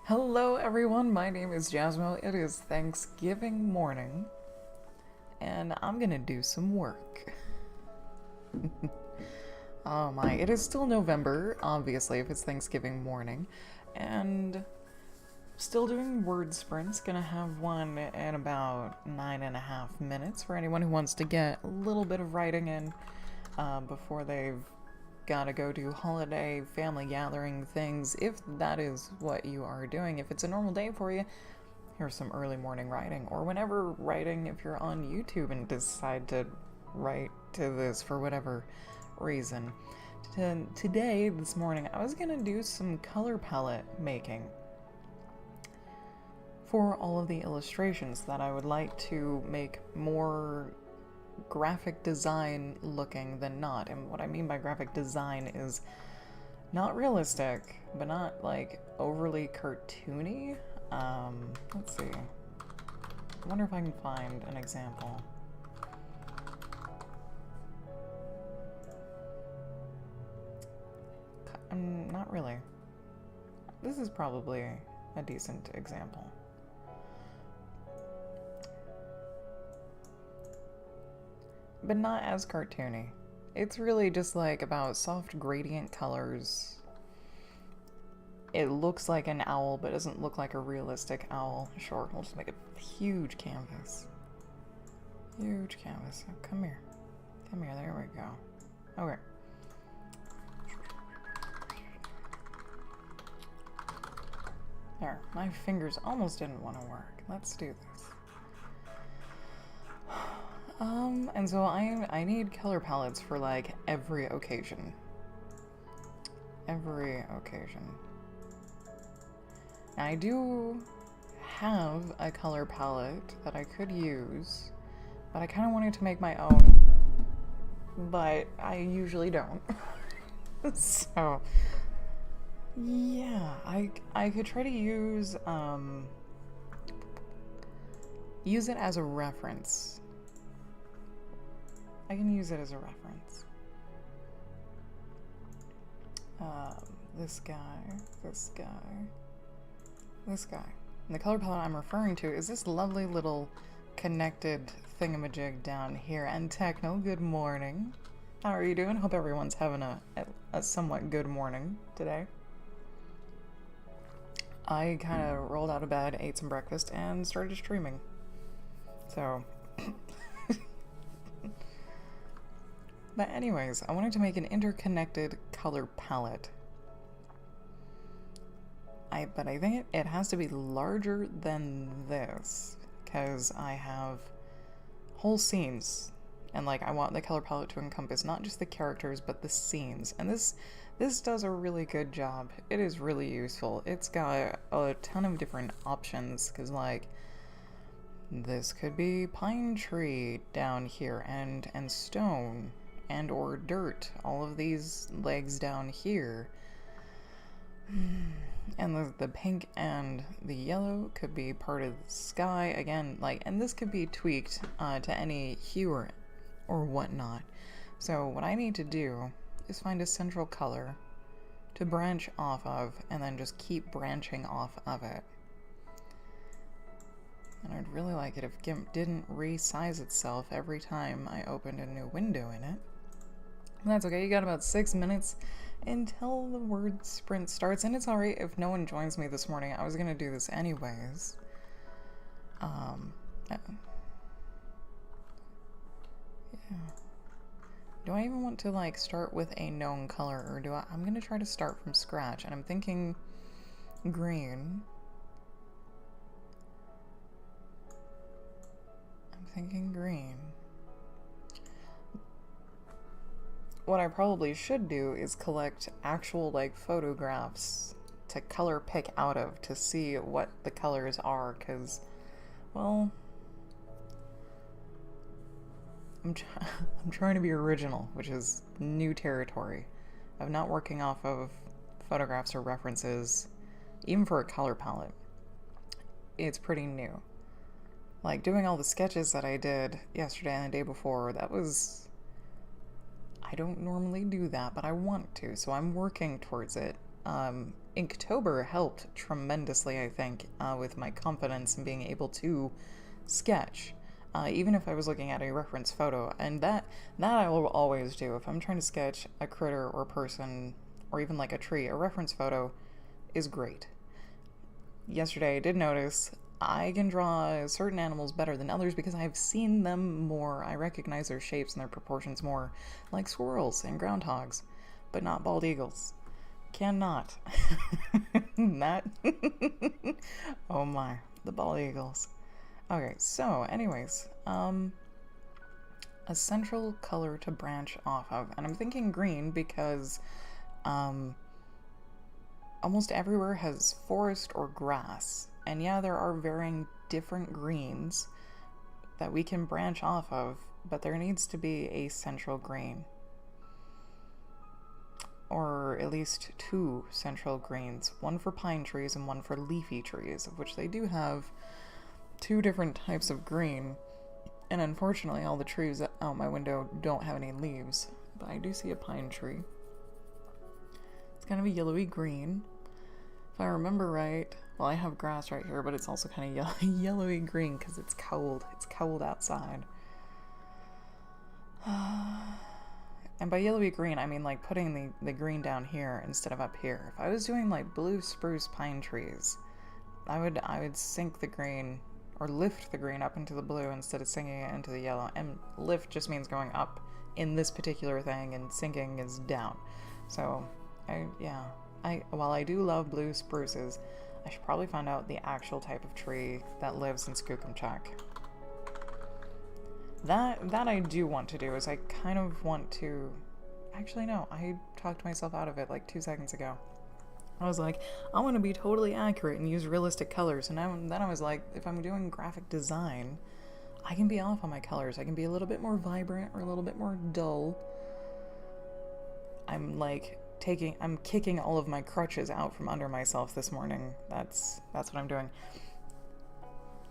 Hello everyone, my name is Jasmo. It is Thanksgiving morning, and I'm gonna do some work. Oh my, it is still November, obviously, if it's Thanksgiving morning, and still doing word sprints. Gonna have one in about 9.5 minutes for anyone who wants to get a little bit of writing in before they've gotta go do holiday family gathering things, if that is what you are doing. If it's a normal day for you, here's some early morning writing, or whenever writing, if you're on YouTube and decide to write to this for whatever reason. Today, this morning, I was gonna do some color palette making for all of the illustrations that I would like to make more graphic design looking than not. And what I mean by graphic design is not realistic, but not like overly cartoony. Let's see. I wonder if I can find an example. Not really. This is probably a decent example. But not as cartoony. It's really just like about soft gradient colors. It looks like an owl, but doesn't look like a realistic owl. Sure, we'll just make a huge canvas. Huge canvas. Oh, come here. Come here, there we go. Okay. There, my fingers almost didn't want to work. Let's do this. And so I need color palettes for like every occasion. Every occasion. Now, I do have a color palette that I could use, but I kind of wanted to make my own, but I usually don't. So, yeah, I could try to use it as a reference. I can use it as a reference. This guy, this guy, this guy. And the color palette I'm referring to is this lovely little connected thingamajig down here. And Techno, good morning. How are you doing? Hope everyone's having a somewhat good morning today. I kind of rolled out of bed, ate some breakfast, and started streaming. So... But anyways, I wanted to make an interconnected color palette. But I think it has to be larger than this, because I have whole scenes, and like I want the color palette to encompass not just the characters, but the scenes. And this does a really good job. It is really useful. It's got a ton of different options, because like this could be pine tree down here, and stone, and or dirt, all of these legs down here. And the pink and the yellow could be part of the sky again, like, and this could be tweaked to any hue or whatnot. So what I need to do is find a central color to branch off of, and then just keep branching off of it. And I'd really like it if GIMP didn't resize itself every time I opened a new window in it. That's okay, you got about 6 minutes until the word sprint starts, and it's alright if no one joins me this morning. I was gonna do this anyways. Yeah. Do I even want to like start with a known color, or I'm gonna try to start from scratch, and I'm thinking green. I'm thinking green. What I probably should do is collect actual like photographs to color pick out of to see what the colors are, because, well, I'm trying to be original, which is new territory. I'm not working off of photographs or references, even for a color palette. It's pretty new. Like doing all the sketches that I did yesterday and the day before, that was... I don't normally do that, but I want to, so I'm working towards it. Inktober helped tremendously, I think, with my confidence in being able to sketch. Even if I was looking at a reference photo, and that I will always do. If I'm trying to sketch a critter or person, or even like a tree, a reference photo is great. Yesterday I did notice I can draw certain animals better than others because I've seen them more. I recognize their shapes and their proportions more, like squirrels and groundhogs, but not bald eagles. Cannot. That. Oh my, the bald eagles. Okay, so anyways, a central color to branch off of, and I'm thinking green because almost everywhere has forest or grass, and yeah, there are varying different greens that we can branch off of, but there needs to be a central green, or at least two central greens, one for pine trees and one for leafy trees, of which they do have two different types of green, and unfortunately all the trees out my window don't have any leaves, but I do see a pine tree. It's kind of a yellowy green. If I remember right, well, I have grass right here, but it's also kind of yellowy green because it's cold. It's cold outside. And by yellowy green, I mean like putting the green down here instead of up here. If I was doing like blue spruce pine trees, I would sink the green, or lift the green up into the blue instead of sinking it into the yellow. And lift just means going up in this particular thing, and sinking is down. So, while I do love blue spruces, I should probably find out the actual type of tree that lives in Skookumchuck. That I do want to do is I kind of want to... Actually, no, I talked myself out of it like 2 seconds ago. I was like, I want to be totally accurate and use realistic colors, and then I was like, if I'm doing graphic design, I can be off on my colors. I can be a little bit more vibrant or a little bit more dull. I'm kicking all of my crutches out from under myself this morning. That's what I'm doing.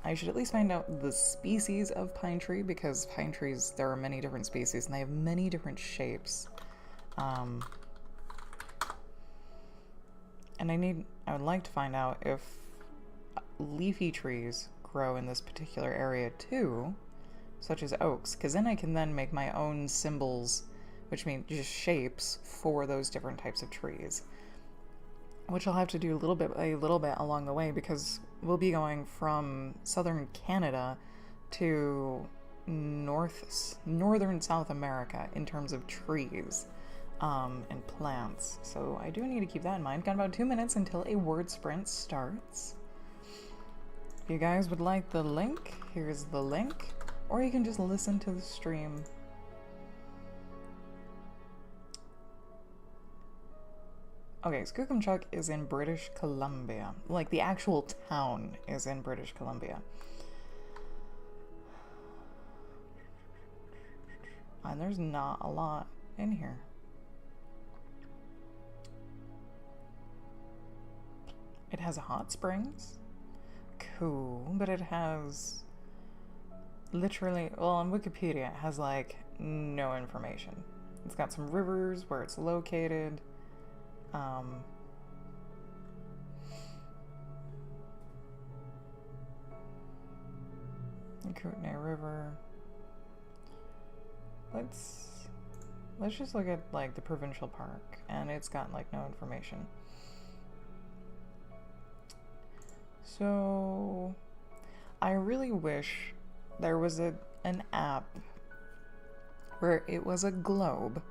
I should at least find out the species of pine tree, because pine trees, there are many different species and they have many different shapes. And I would like to find out if leafy trees grow in this particular area too, such as oaks, because then I can then make my own symbols, which mean just shapes for those different types of trees, which I'll have to do a little bit along the way, because we'll be going from southern Canada to northern South America in terms of trees and plants. So I do need to keep that in mind. Got about 2 minutes until a word sprint starts. If you guys would like the link, here's the link, or you can just listen to the stream. Okay, Skookumchuck is in British Columbia. Like, the actual town is in British Columbia. And there's not a lot in here. It has hot springs. Cool, but it has literally, well, on Wikipedia, it has like no information. It's got some rivers, where it's located. Kootenay River. Let's just look at like the provincial park, and it's got like no information. So I really wish there was an app where it was a globe,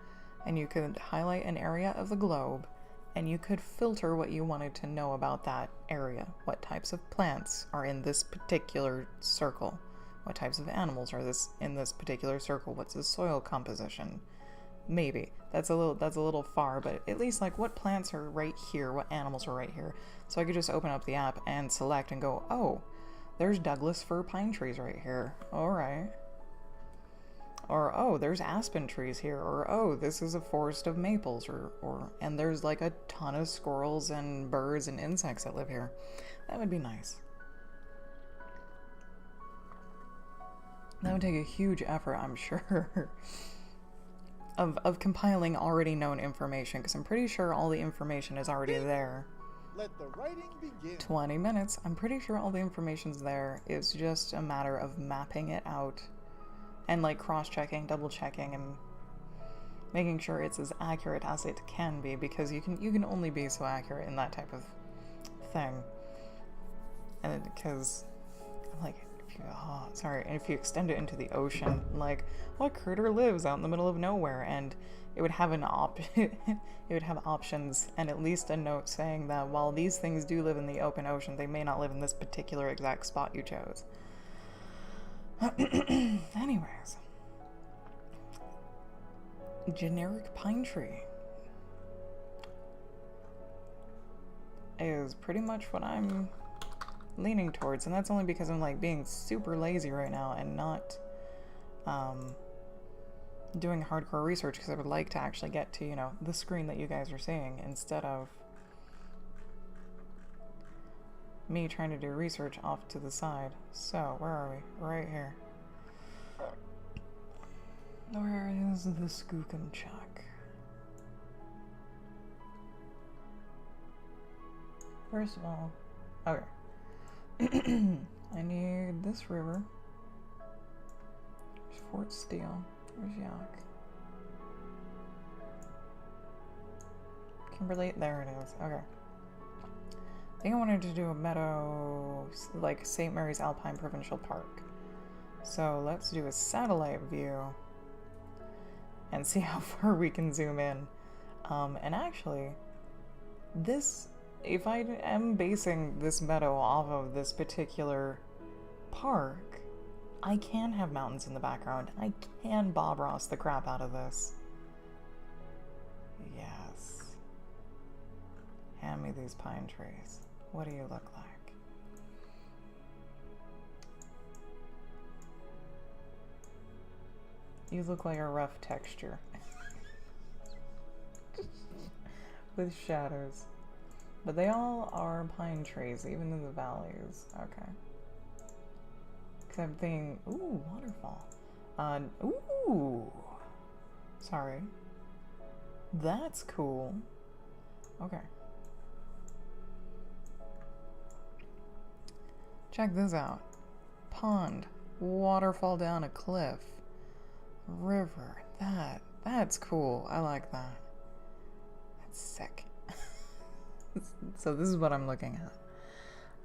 and you could highlight an area of the globe, and you could filter what you wanted to know about that area. What types of plants are in this particular circle? What types of animals are in this particular circle? What's the soil composition? Maybe. That's a little far, but at least like what plants are right here, what animals are right here. So I could just open up the app and select and go, oh, there's Douglas fir pine trees right here. Alright. Or, oh, there's aspen trees here. Or, oh, this is a forest of maples. And there's like a ton of squirrels and birds and insects that live here. That would be nice. That would take a huge effort, I'm sure, of compiling already known information, because I'm pretty sure all the information is already there. Let the writing begin. 20 minutes. I'm pretty sure all the information's there. It's just a matter of mapping it out and like cross-checking, double-checking, and making sure it's as accurate as it can be, because you can only be so accurate in that type of thing. And because like if you extend it into the ocean, like what critter lives out in the middle of nowhere, and it would have it would have options and at least a note saying that while these things do live in the open ocean, they may not live in this particular exact spot you chose. Anyways, generic pine tree is pretty much what I'm leaning towards, and that's only because I'm like being super lazy right now and not doing hardcore research, because I would like to actually get to, you know, the screen that you guys are seeing instead of me trying to do research off to the side. So, where are we? Right here. Where is the Skookumchuck? First of all, okay. I need this river. There's Fort Steele. Where's Yak? Kimberly, there it is. Okay. I think I wanted to do a meadow, like St. Mary's Alpine Provincial Park. So let's do a satellite view and see how far we can zoom in. And actually, if I am basing this meadow off of this particular park, I can have mountains in the background. I can Bob Ross the crap out of this. Yes. Hand me these pine trees. What do you look like? You look like a rough texture. With shadows. But they all are pine trees, even in the valleys. Okay. Except being, ooh, waterfall. Ooh. Sorry. That's cool. Okay. Check this out. Pond. Waterfall down a cliff. River. That's cool. I like that. That's sick. So this is what I'm looking at.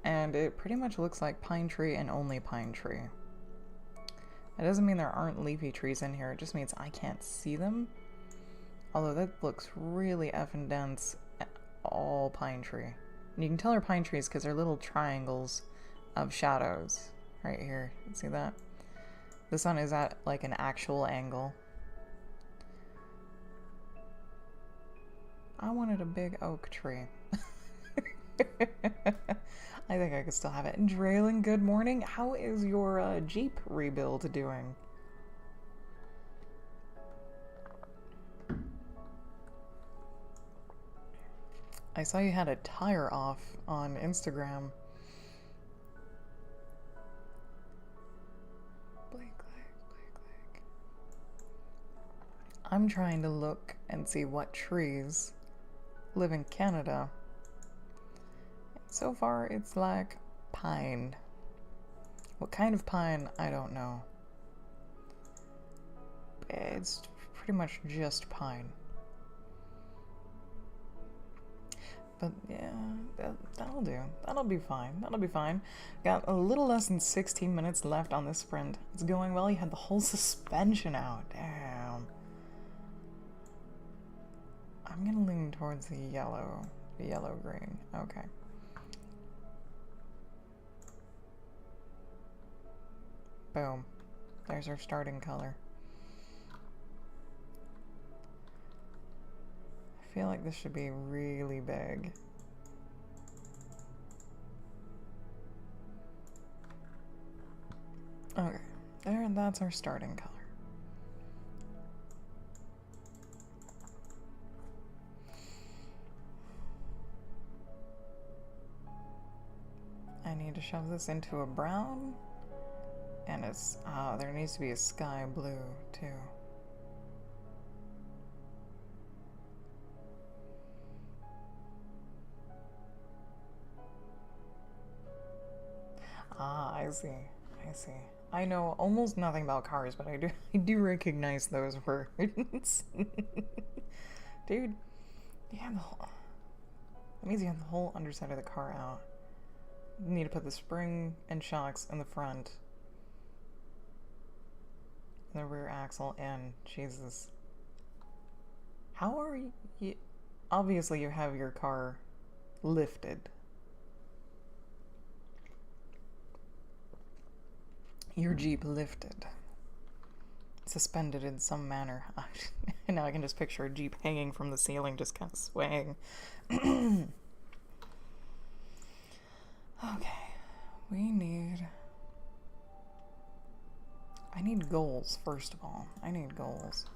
And it pretty much looks like pine tree and only pine tree. It doesn't mean there aren't leafy trees in here. It just means I can't see them. Although that looks really effing dense. All pine tree. And you can tell they're pine trees because they're little triangles of shadows right here. See that? The sun is at like an actual angle. I wanted a big oak tree. I think I could still have it. Draylin, good morning. How is your Jeep rebuild doing? I saw you had a tire off on Instagram. Blake. I'm trying to look and see what trees live in Canada. So far, it's like pine. What kind of pine, I don't know. It's pretty much just pine. But yeah, that'll do. That'll be fine. That'll be fine. Got a little less than 16 minutes left on this sprint. It's going well. You had the whole suspension out. Damn. I'm gonna lean towards the yellow-green. Okay. Boom. There's our starting color. I feel like this should be really big. Okay. That's our starting color. I need to shove this into a brown. And it's, there needs to be a sky blue, too. I see. I see. I know almost nothing about cars, but I do recognize those words. Dude, you have the whole, that means you have the whole underside of the car out. You need to put the spring and shocks in the front. The rear axle in. Jesus. How are you? Obviously, you have your car lifted. Your Jeep lifted. Suspended in some manner. And now I can just picture a Jeep hanging from the ceiling, just kind of swaying. Okay. I need goals, first of all. I need goals.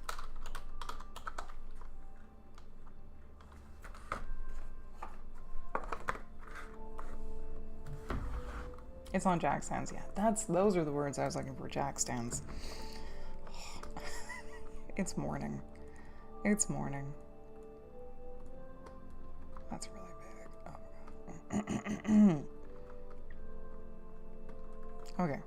It's on jack stands, yeah. Those are the words I was looking for, jack stands. It's morning. It's morning. That's really big. Oh. Okay.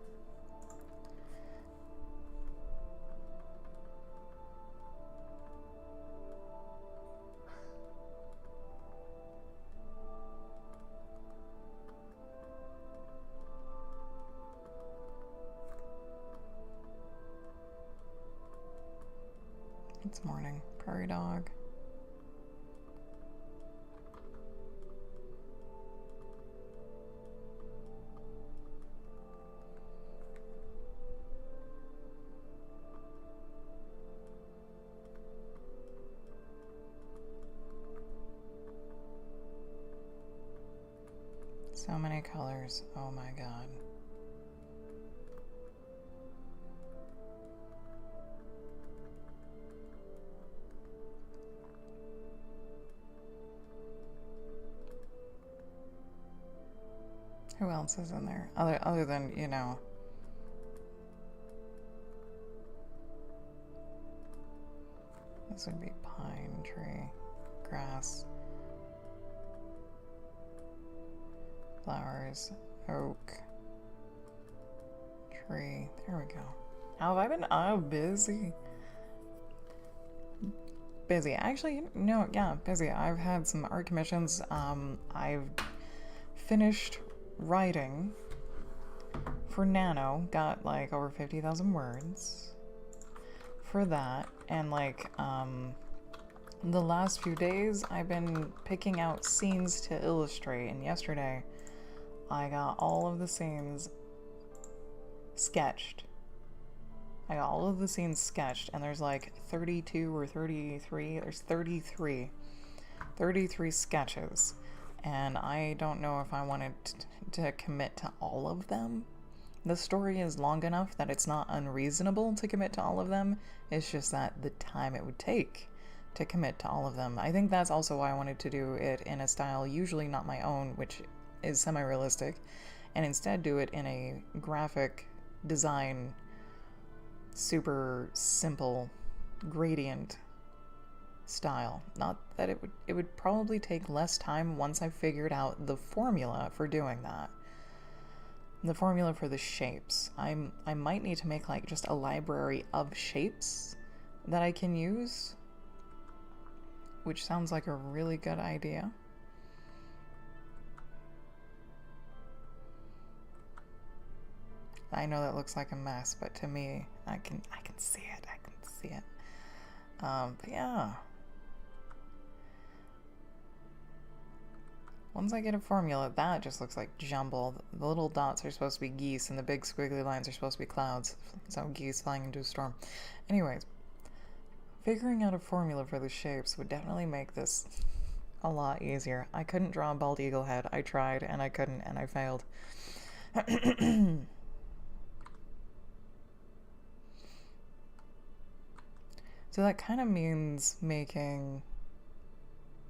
It's morning. Prairie dog. So many colors. Oh my god. Who else is in there? Other than, you know. This would be pine tree, grass, flowers, oak, tree. There we go. How have I been? Oh, busy. Busy. Actually, no, yeah, busy. I've had some art commissions. I've finished writing for Nano, got like over 50,000 words for that, and like the last few days I've been picking out scenes to illustrate, and yesterday I got all of the scenes sketched. I got all of the scenes sketched, and there's like 32 or 33, there's 33 sketches. And I don't know if I wanted to commit to all of them. The story is long enough that it's not unreasonable to commit to all of them. It's just that the time it would take to commit to all of them. I think that's also why I wanted to do it in a style usually not my own, which is semi-realistic, and instead do it in a graphic design, super simple gradient style. Not that it would probably take less time once I figured out the formula for doing that. The formula for the shapes. I might need to make like just a library of shapes that I can use, which sounds like a really good idea. I know that looks like a mess, but to me, I can see it. I can see it. But yeah. Once I get a formula, that just looks like jumble. The little dots are supposed to be geese, and the big squiggly lines are supposed to be clouds. So geese flying into a storm. Anyways, figuring out a formula for the shapes would definitely make this a lot easier. I couldn't draw a bald eagle head. I tried, and I couldn't, and I failed. So that kind of means making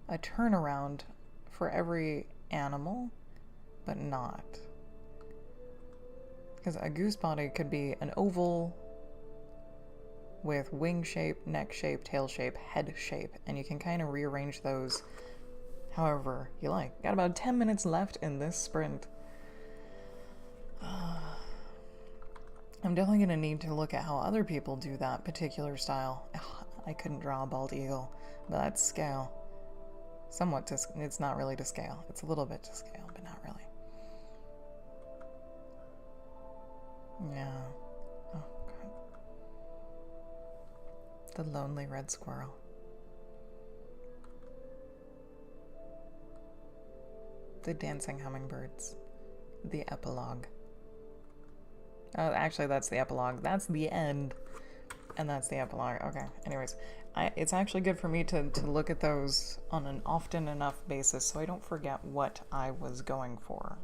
a turnaround for every animal, but not. Because a goose body could be an oval with wing shape, neck shape, tail shape, head shape, and you can kind of rearrange those however you like. Got about 10 minutes left in this sprint. I'm definitely going to need to look at how other people do that particular style. Ugh, I couldn't draw a bald eagle, but that's scale. Somewhat to, it's not really to scale. It's a little bit to scale, but not really. Yeah. Oh, God. The lonely red squirrel. The dancing hummingbirds. The epilogue. Oh, actually, that's the epilogue. That's the end. And that's the epilogue. Okay. Anyways, it's actually good for me to look at those on an often enough basis so I don't forget what I was going for.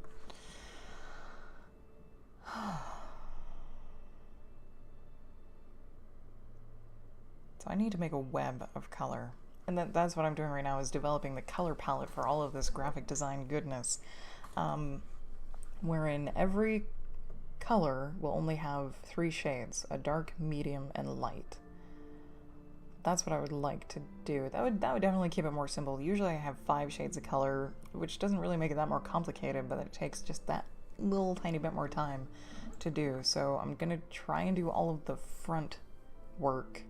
So I need to make a web of color. And that's what I'm doing right now, is developing the color palette for all of this graphic design goodness. Wherein every color will only have 3 shades, a dark, medium, and light. That's what I would like to do. That would definitely keep it more simple. Usually I have 5 shades of color, which doesn't really make it that more complicated, but it takes just that little tiny bit more time to do. So I'm gonna try and do all of the front work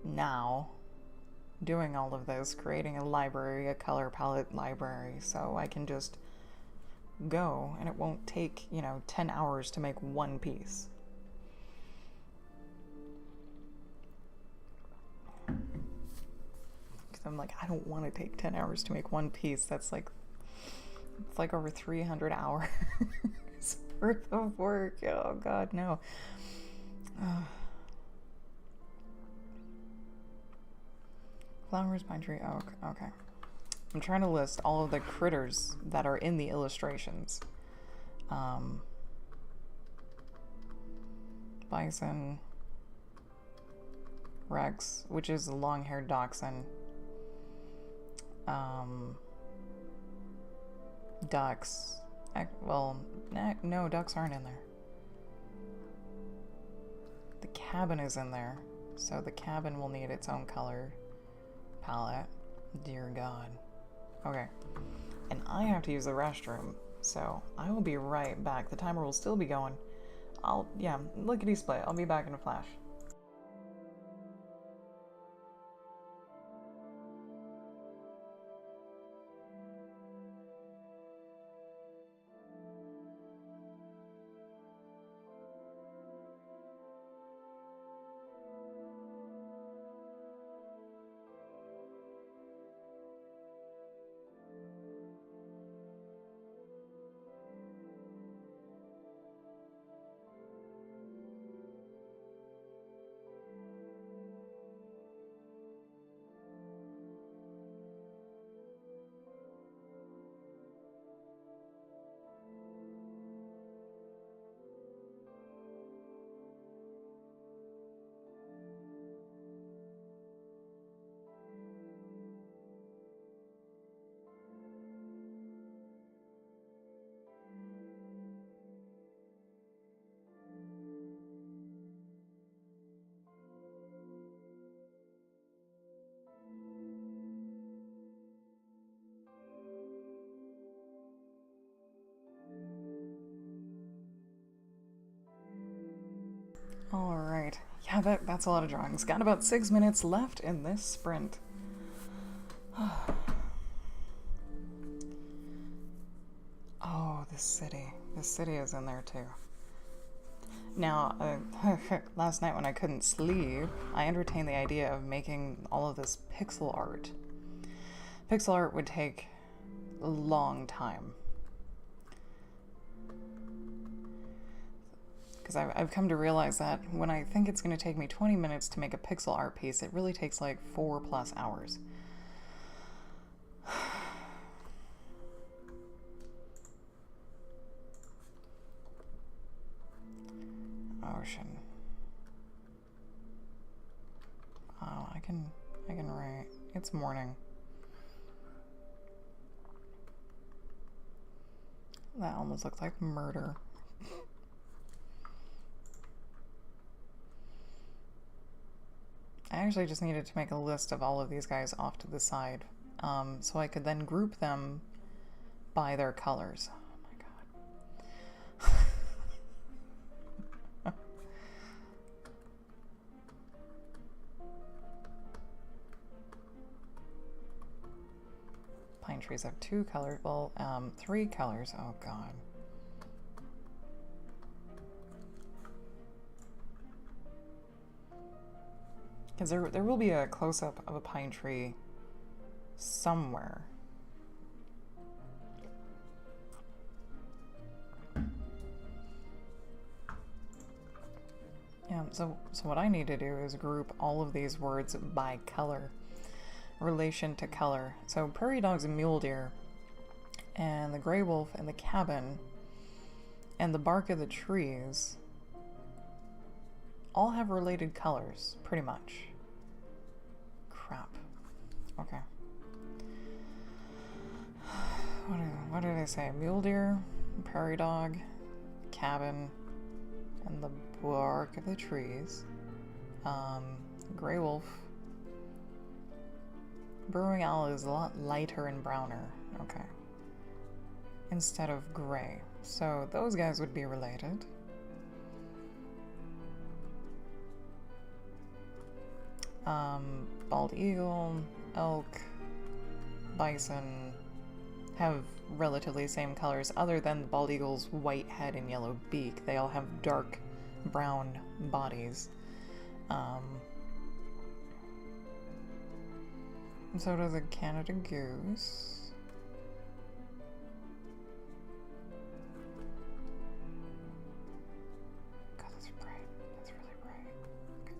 now, doing all of this, creating a library, a color palette library, so I can just go and it won't take, 10 hours to make one piece. Because I'm like, I don't want to take 10 hours to make one piece. It's like over 300 hours worth of work. Oh God, no. Flowers, pine tree, oak. Okay. I'm trying to list all of the critters that are in the illustrations. Bison, Rex, which is a long-haired dachshund. Ducks. Well, no, ducks aren't in there. The cabin is in there, so the cabin will need its own color palette. Dear God. Okay. And I have to use the restroom, so I will be right back. The timer will still be going. Lickety split. I'll be back in a flash. Alright. Yeah, that's a lot of drawings. Got about 6 minutes left in this sprint. Oh, this city. This city is in there too. Now, last night when I couldn't sleep, I entertained the idea of making all of this pixel art. Pixel art would take a long time. Because I've come to realize that when I think it's going to take me 20 minutes to make a pixel art piece, it really takes like 4+ hours. Ocean. Oh, I can write. It's morning. That almost looks like murder. I actually just needed to make a list of all of these guys off to the side, so I could then group them by their colors. Oh my God. Pine trees have 2 colors. Well, 3 colors. Oh god. Because there will be a close-up of a pine tree somewhere. Yeah, so what I need to do is group all of these words by color, relation to color. So prairie dogs and mule deer, and the gray wolf and the cabin, and the bark of the trees all have related colors, pretty much. Crap. Okay. What did I say? Mule deer, prairie dog, cabin, and the bark of the trees. Gray wolf. Burrowing owl is a lot lighter and browner. Okay. Instead of gray. So those guys would be related. Bald eagle, elk, bison have relatively same colors other than the bald eagle's white head and yellow beak. They all have dark brown bodies. And so does a Canada goose. God, that's bright. That's really bright. Okay.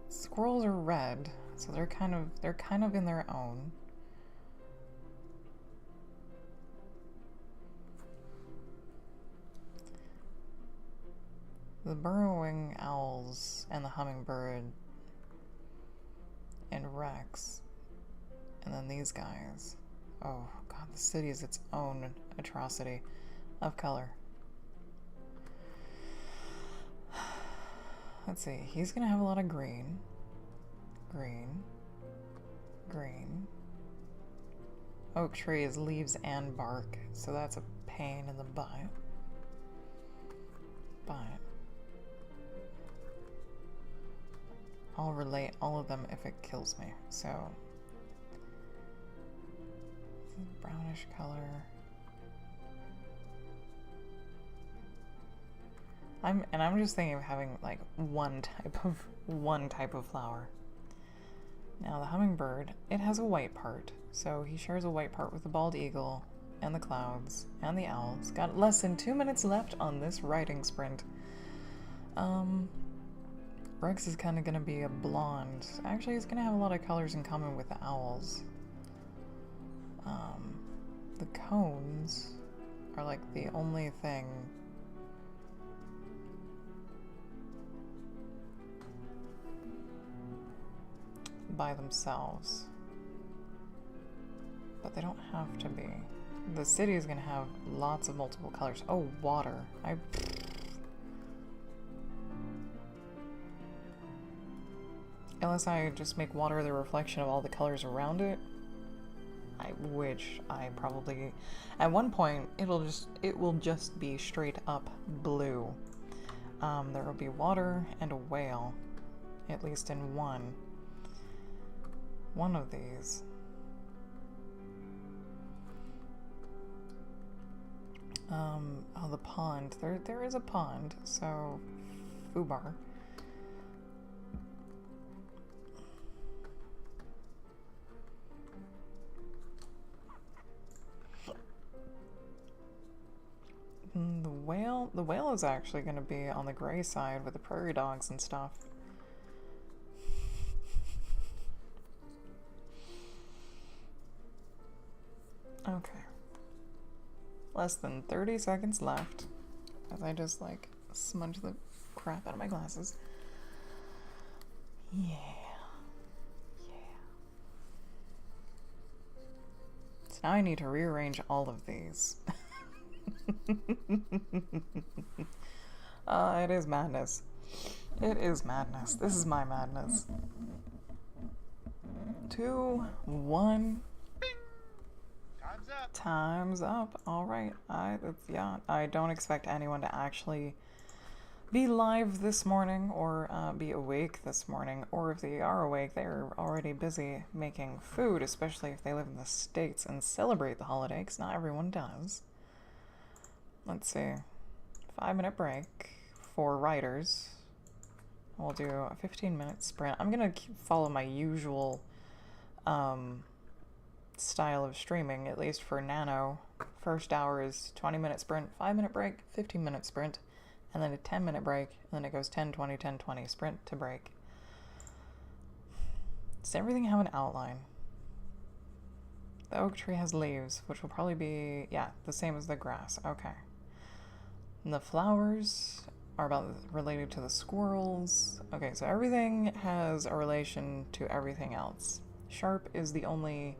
Squirrels are red, so they're kind of in their own. The burrowing owls and the hummingbird and Rex, and then these guys. Oh god, the city is its own atrocity of color. Let's see, he's gonna have a lot of green. Green. Green. Oak tree is leaves and bark, so that's a pain in the butt. But I'll relate all of them if it kills me. So this is brownish color. I'm just thinking of having like one type of flower. Now the hummingbird, it has a white part, so he shares a white part with the bald eagle and the clouds and the owls. Got less than 2 minutes left on this writing sprint. Rex is kind of going to be a blonde. Actually, he's going to have a lot of colors in common with the owls. The cones are like the only thing by themselves. But they don't have to be. The city is going to have lots of multiple colors. Oh, water. Unless I just make water the reflection of all the colors around it, which I probably, at one point, it will just be straight up blue. There will be water and a whale, at least in one of these. Oh, the pond. There is a pond, so foobar. The whale is actually going to be on the gray side with the prairie dogs and stuff. Okay. Less than 30 seconds left as I just like smudge the crap out of my glasses. Yeah. So now I need to rearrange all of these. It is madness. It is madness. This is my madness. 2, 1. Time's up. Time's up. All right. I don't expect anyone to actually be live this morning or be awake this morning, or if they are awake, they're already busy making food, especially if they live in the States and celebrate the holiday, because not everyone does. Let's see. 5-minute break for writers. We'll do a 15-minute sprint. I'm going to follow my usual style of streaming, at least for Nano. First hour is 20-minute sprint, 5-minute break, 15-minute sprint, and then a 10-minute break, and then it goes 10, 20, 10, 20, sprint to break. Does everything have an outline? The oak tree has leaves, which will probably be, yeah, the same as the grass. Okay. And the flowers are related to the squirrels. Okay, so everything has a relation to everything else. Sharp is the only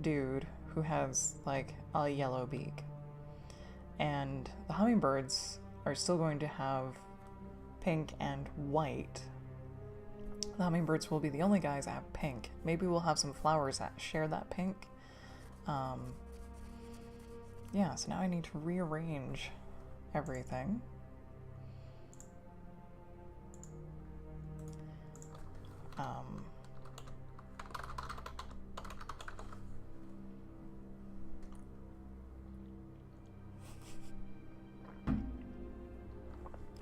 dude who has, like, a yellow beak. And the hummingbirds are still going to have pink and white. The hummingbirds will be the only guys that have pink. Maybe we'll have some flowers that share that pink. Yeah, so now I need to rearrange everything.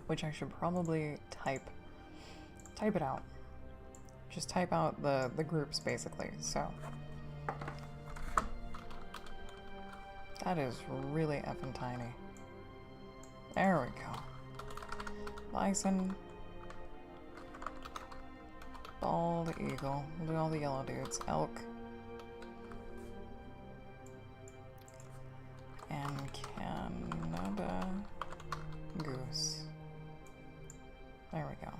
Which I should probably type it out. Just type out the groups, basically. So that is really effing tiny. There we go. Bison. Bald eagle. We'll do all the yellow dudes. Elk. And Canada goose. There we go.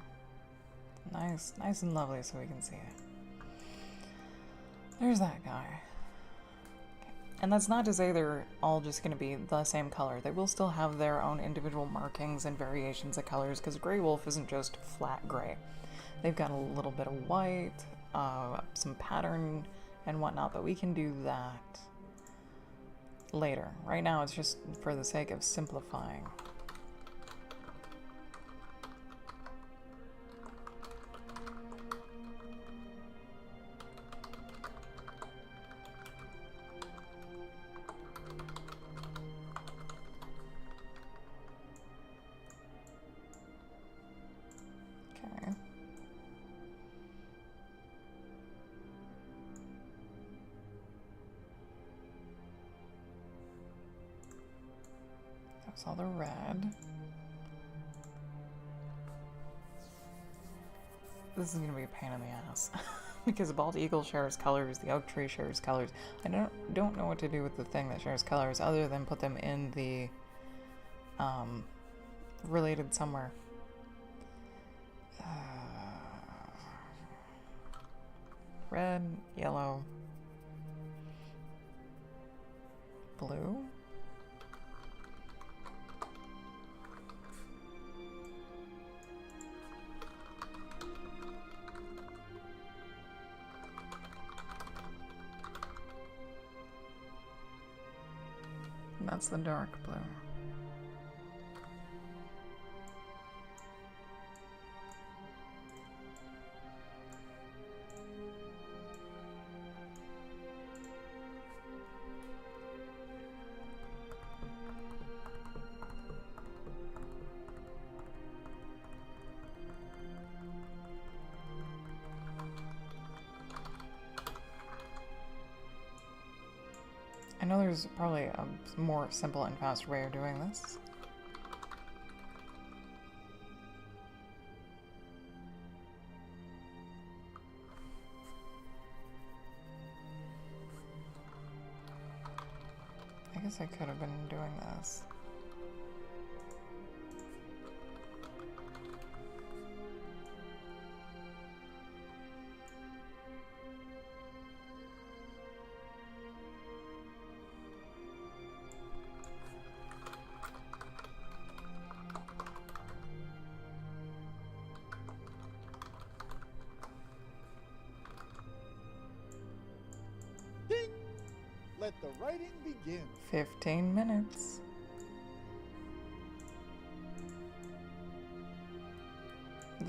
Nice and lovely so we can see it. There's that guy. Okay. And that's not to say they're all just going to be the same color. They will still have their own individual markings and variations of colors, because gray wolf isn't just flat gray. They've got a little bit of white, some pattern and whatnot, but we can do that later. Right now it's just for the sake of simplifying. That's all the red. This is going to be a pain in the ass. Because the bald eagle shares colors, the oak tree shares colors. I don't know what to do with the thing that shares colors other than put them in the related somewhere. Red, yellow, blue. That's the dark blue. I know there's probably a more simple and faster way of doing this. I guess I could have been doing this. Let the writing begin. 15 minutes.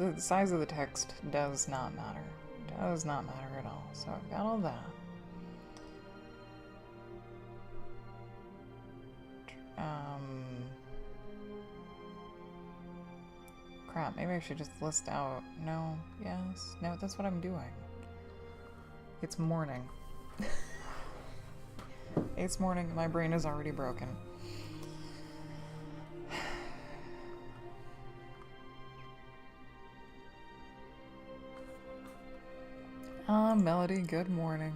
the size of the text does not matter. Does not matter at all. So I've got all that. Crap, maybe I should just list out. No, yes, no, that's what I'm doing. It's morning. It's morning, my brain is already broken. Melody, good morning.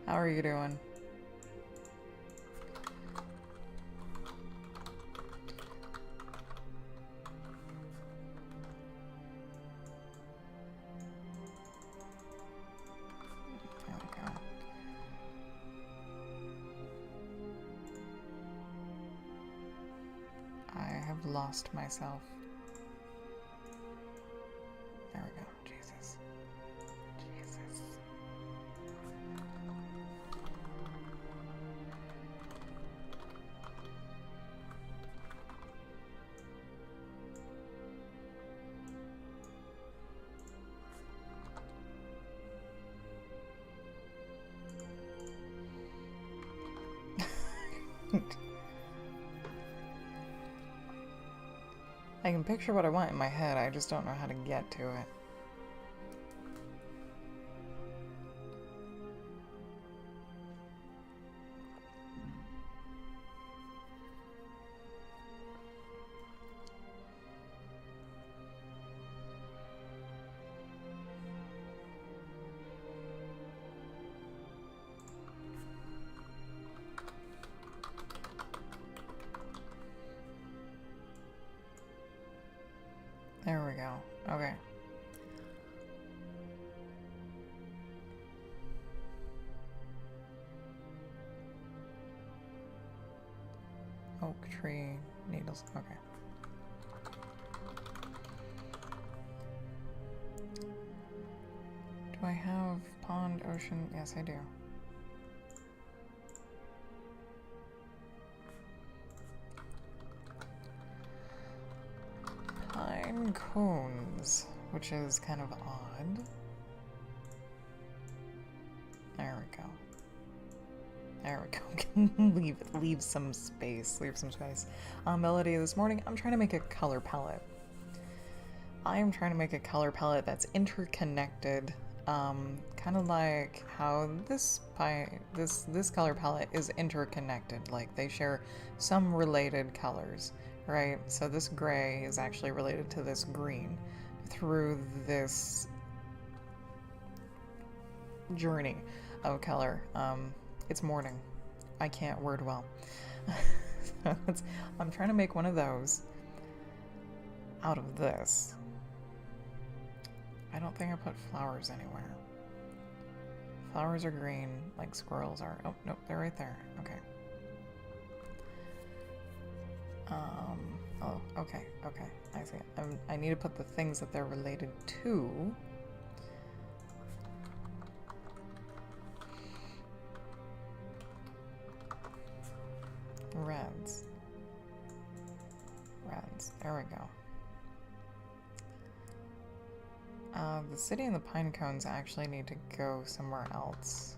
How are you doing? There we go. I have lost myself. There we go. Jesus. Jesus. I can picture what I want in my head, I just don't know how to get to it. There we go. Okay. Oak tree, needles. Okay. Do I have pond, ocean? Yes, I do. Pine cones, which is kind of odd. There we go. There we go. leave some space. Leave some space. Melody, this morning I'm trying to make a color palette. I am trying to make a color palette that's interconnected, kind of like how this color palette is interconnected. Like they share some related colors, right? So this gray is actually related to this green through this journey of color. It's morning. I can't word well. I'm trying to make one of those out of this. I don't think I put flowers anywhere. Flowers are green, like squirrels are. Oh, nope, they're right there. Okay. Oh, okay, okay. I see it. I need to put the things that they're related to. Reds. Reds. There we go. The city and the pine cones actually need to go somewhere else.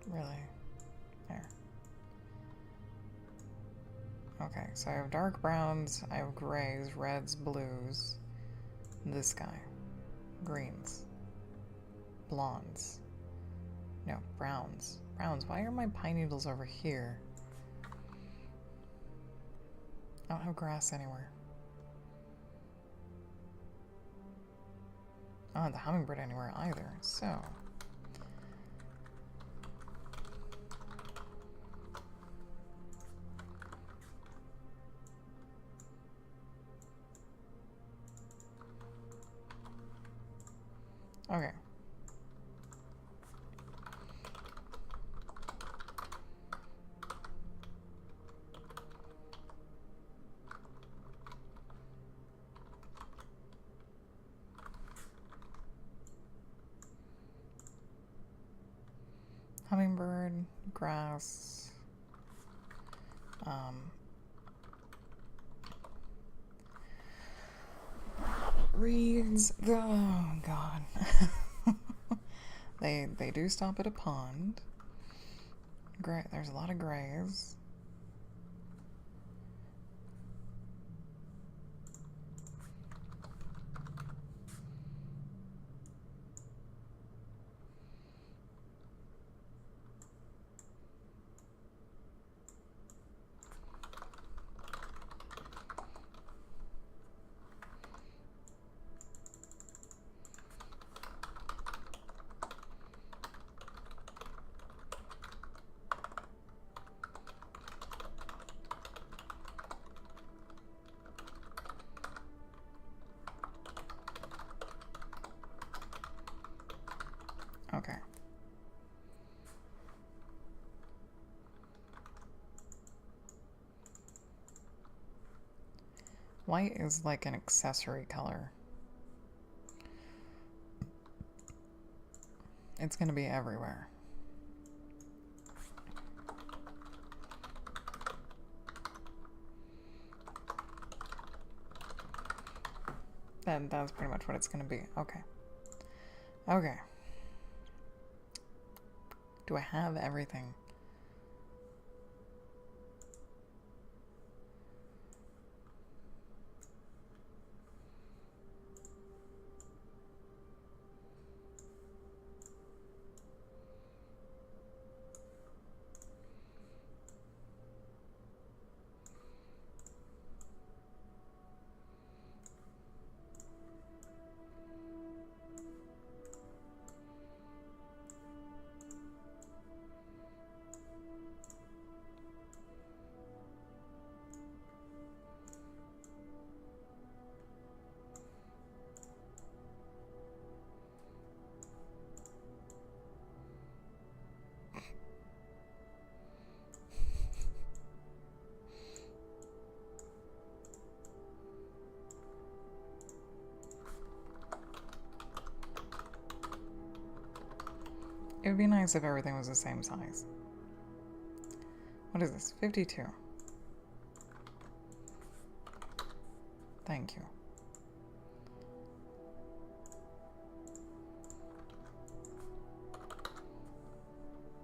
Really? There. Okay, so I have dark browns, I have grays, reds, blues. This guy. Greens. Blondes. No, browns. Browns. Why are my pine needles over here? I don't have grass anywhere. I don't have the hummingbird anywhere either, so... Okay. grass. Reeds. Oh god. They do stop at a pond. Great, there's a lot of grays. Okay. White is like an accessory color. It's gonna be everywhere. That's pretty much what it's gonna be. Okay. Okay. Do I have everything? It would be nice if everything was the same size. What is this? 52. Thank you.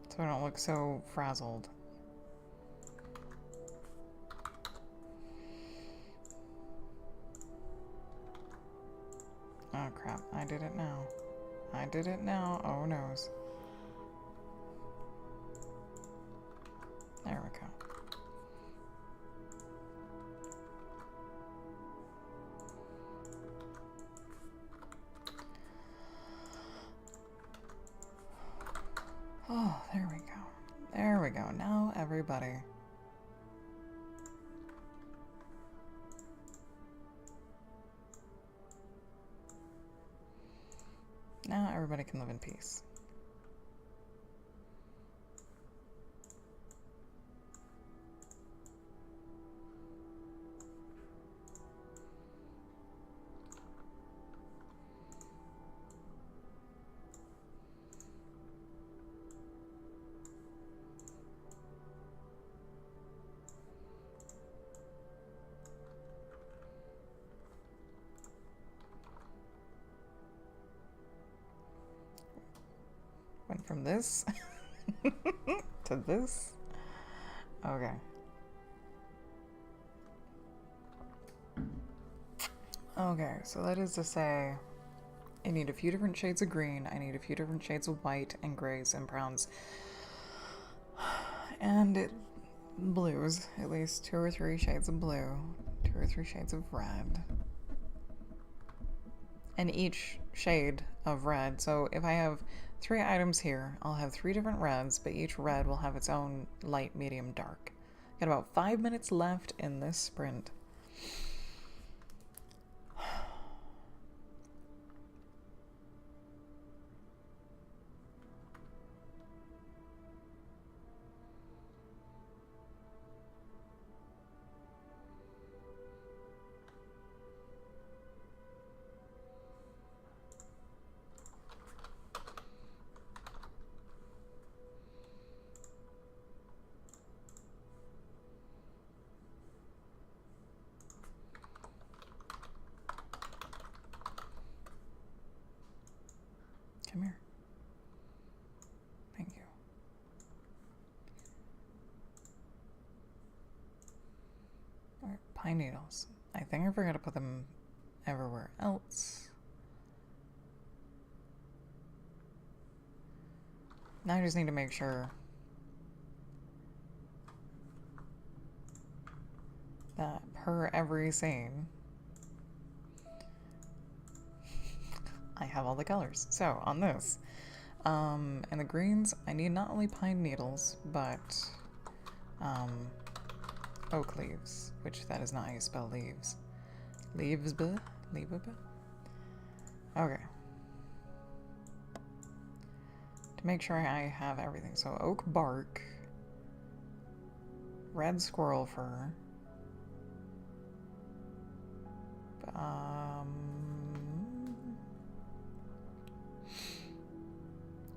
So I don't look so frazzled. Oh crap, I did it now. I did it now. Oh noes. There we go. Oh, there we go. There we go. Now everybody. Now everybody can live in peace. Went from this to this. Okay. Okay, so that is to say, I need a few different shades of green, I need a few different shades of white and grays and browns. And blues, at least 2 or 3 shades of blue, 2 or 3 shades of red. And each shade of red, so if I have 3 items here, I'll have 3 different reds, but each red will have its own light, medium, dark. Got about 5 minutes left in this sprint. pine needles. I think I forgot to put them everywhere else. Now I just need to make sure that per every scene, I have all the colors. So on this, and the greens, I need not only pine needles, but oak leaves, which that is not how you spell leaves. Leaves, leave. Okay. To make sure I have everything. So oak bark, red squirrel fur,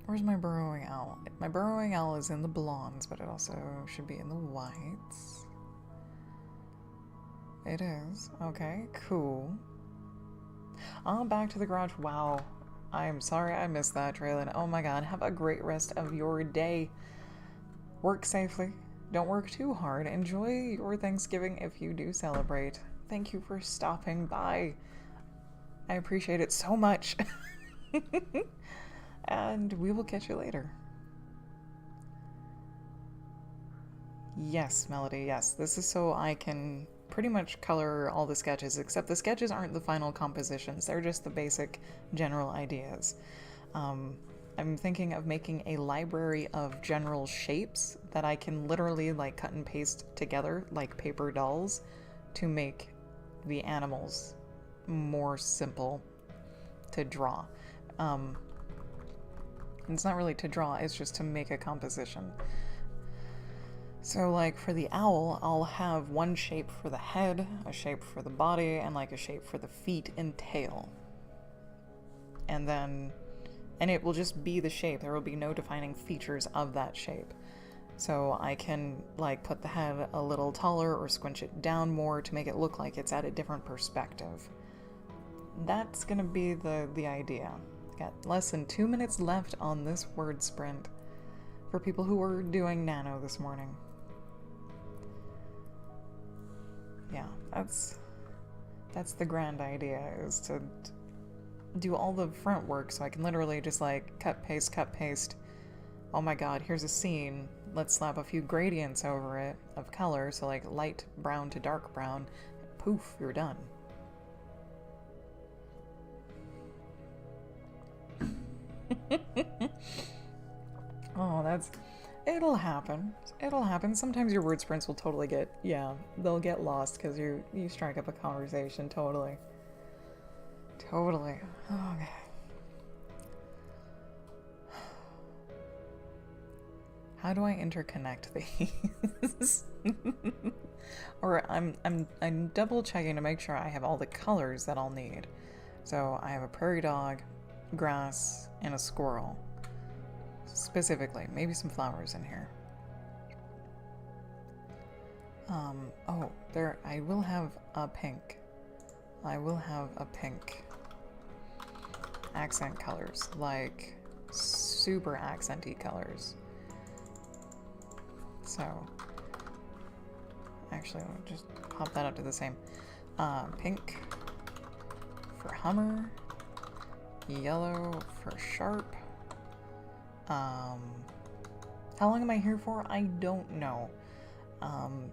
where's my burrowing owl? My burrowing owl is in the blondes, but it also should be in the whites. It is. Okay, cool. Back to the garage. Wow. I'm sorry I missed that, Traylon. Oh my god, have a great rest of your day. Work safely. Don't work too hard. Enjoy your Thanksgiving if you do celebrate. Thank you for stopping by. I appreciate it so much. And we will catch you later. Yes, Melody, yes. This is so I can pretty much color all the sketches, except the sketches aren't the final compositions. They're just the basic general ideas. I'm thinking of making a library of general shapes that I can literally like cut and paste together like paper dolls to make the animals more simple to draw. It's not really to draw, it's just to make a composition. So like for the owl, I'll have one shape for the head, a shape for the body, and like a shape for the feet and tail. And it will just be the shape. There will be no defining features of that shape. So I can like put the head a little taller or squinch it down more to make it look like it's at a different perspective. That's gonna be the idea. Got less than 2 minutes left on this word sprint for people who were doing nano this morning. Yeah, that's the grand idea, is to do all the front work so I can literally just like cut, paste. Oh my god, here's a scene. Let's slap a few gradients over it of color, so like light brown to dark brown. Poof, you're done. Oh, it'll happen. It'll happen. Sometimes your word sprints will totally they'll get lost because you strike up a conversation. Totally. Okay. How do I interconnect these? Or I'm double checking to make sure I have all the colors that I'll need. So I have a prairie dog, grass, and a squirrel. Specifically, maybe some flowers in here. I will have a pink. Accent colors, like super accenty colors. So, actually, I'll just pop that up to the same. Pink for Hummer, yellow for Sharp. How long am I here for? I don't know.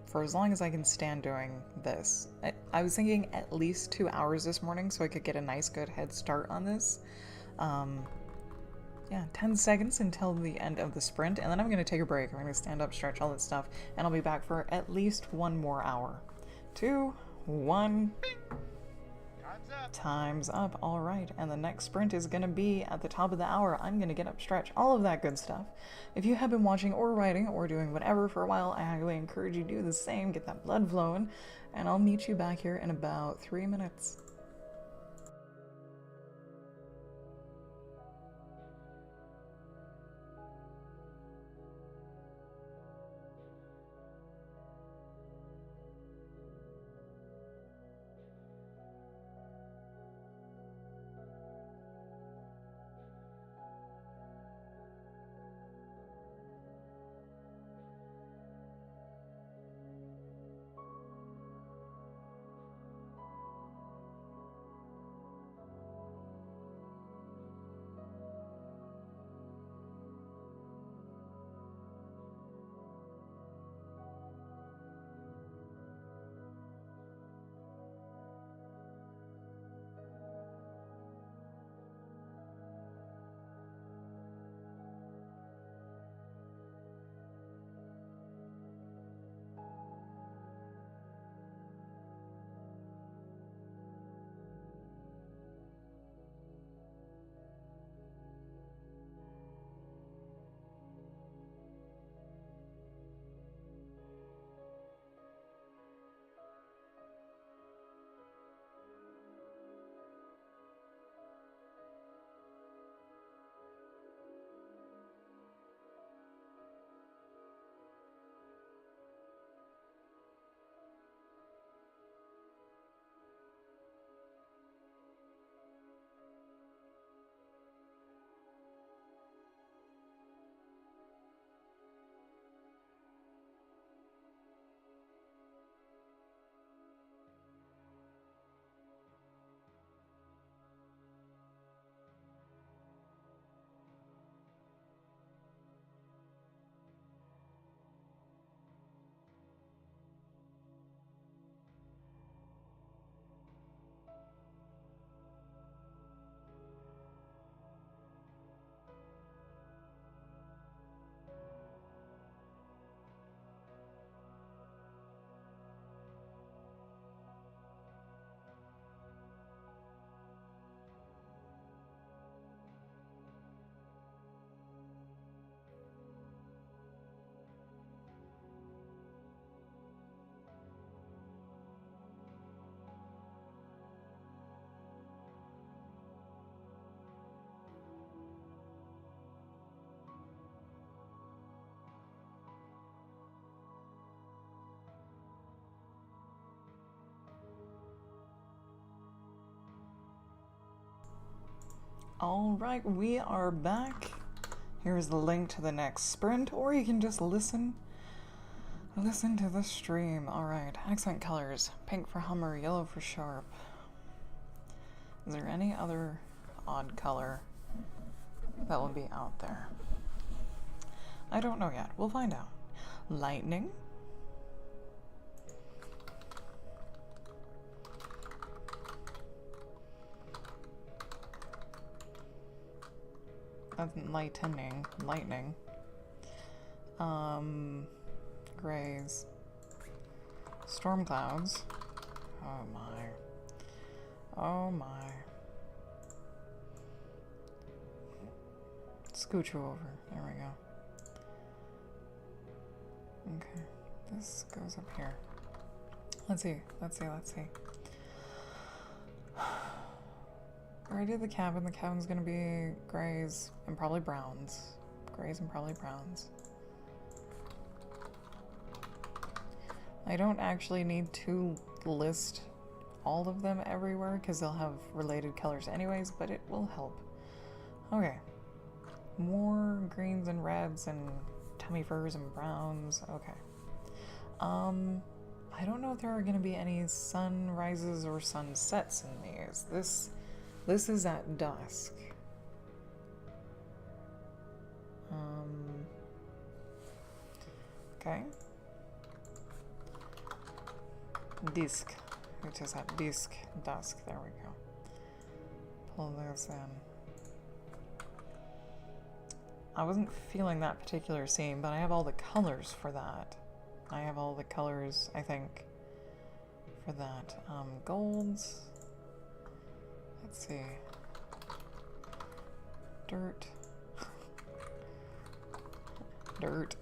For as long as I can stand doing this. I was thinking at least 2 hours this morning so I could get a nice good head start on this. Yeah, 10 seconds until the end of the sprint, and then I'm going to take a break. I'm going to stand up, stretch, all that stuff, and I'll be back for at least 1 more hour. 2, 1... Time's up. All right, and the next sprint is going to be at the top of the hour. I'm going to get up, stretch, all of that good stuff. If you have been watching or writing or doing whatever for a while, I highly encourage you to do the same, get that blood flowing, and I'll meet you back here in about 3 minutes. Alright, we are back. Here's the link to the next sprint, or you can just listen to the stream. Alright, accent colors. Pink for Hummer, yellow for Sharp. Is there any other odd color that will be out there? I don't know yet. We'll find out. Lightning. That's lightning. Lightning. Grays. Storm clouds. Oh my. Oh my. Scooch you over. There we go. Okay. This goes up here. Let's see. I did the cabin. The cabin's gonna be grays and probably browns. Grays and probably browns. I don't actually need to list all of them everywhere because they'll have related colors anyways, but it will help. Okay. More greens and reds and tummy furs and browns. Okay. I don't know if there are gonna be any sunrises or sunsets in these. This is at dusk. Okay. Disc. Which is at disc, dusk. There we go. Pull this in. I wasn't feeling that particular scene, but I have all the colors for that. I have all the colors, I think, for that. Golds. Let's see. Dirt. Dirt.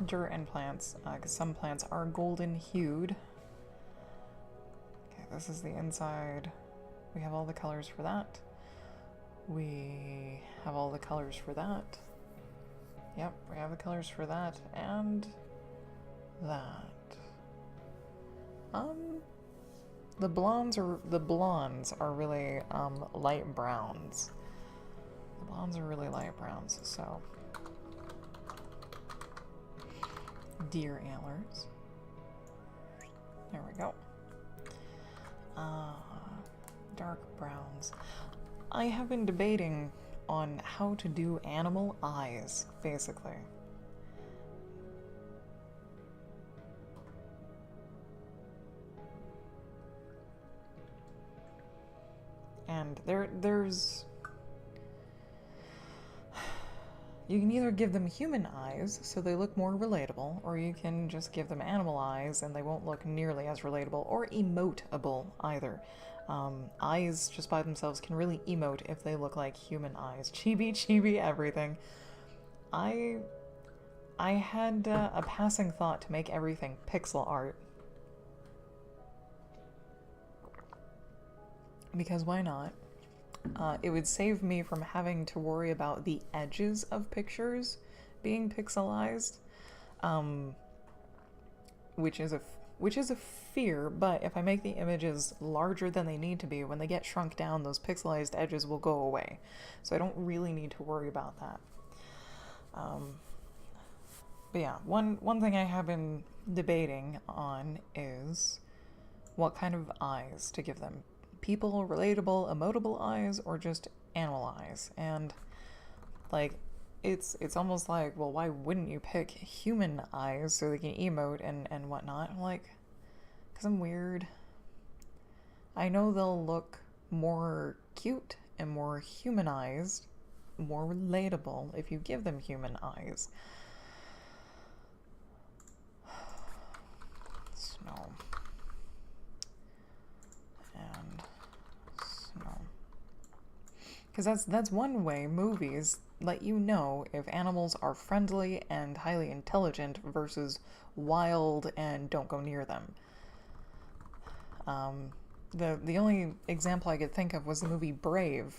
Dirt and plants, because some plants are golden hued. Okay, this is the inside. We have all the colors for that. We have all the colors for that. Yep, we have the colors for that and that. The blondes are really light browns. The blondes are really light browns, so deer antlers. There we go. Dark browns. I have been debating on how to do animal eyes, basically. And there's... You can either give them human eyes, so they look more relatable, or you can just give them animal eyes and they won't look nearly as relatable, or emoteable either. Eyes just by themselves can really emote if they look like human eyes. Chibi everything. I had a passing thought to make everything pixel art. Because why not? It would save me from having to worry about the edges of pictures being pixelized, which is a fear, but if I make the images larger than they need to be, when they get shrunk down, those pixelized edges will go away. So I don't really need to worry about that. But yeah, one thing I have been debating on is what kind of eyes to give them. People, relatable, emotable eyes, or just animal eyes. And like, it's almost like, well, why wouldn't you pick human eyes so they can emote and whatnot? I'm like, because I'm weird. I know they'll look more cute and more humanized, more relatable if you give them human eyes. Snow. And snow. Because that's one way movies let you know if animals are friendly and highly intelligent versus wild and don't go near them. The only example I could think of was the movie Brave,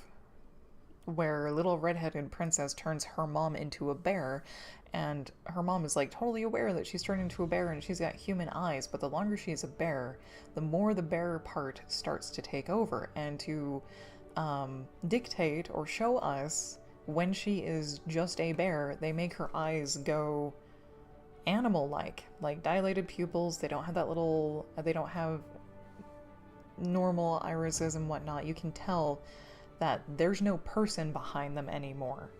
where little redheaded princess turns her mom into a bear, and her mom is like totally aware that she's turned into a bear and she's got human eyes, but the longer she's a bear, the more the bear part starts to take over and to dictate or show us when she is just a bear. They make her eyes go animal-like, like dilated pupils. They don't have that little, they don't have normal irises and whatnot. You can tell that there's no person behind them anymore.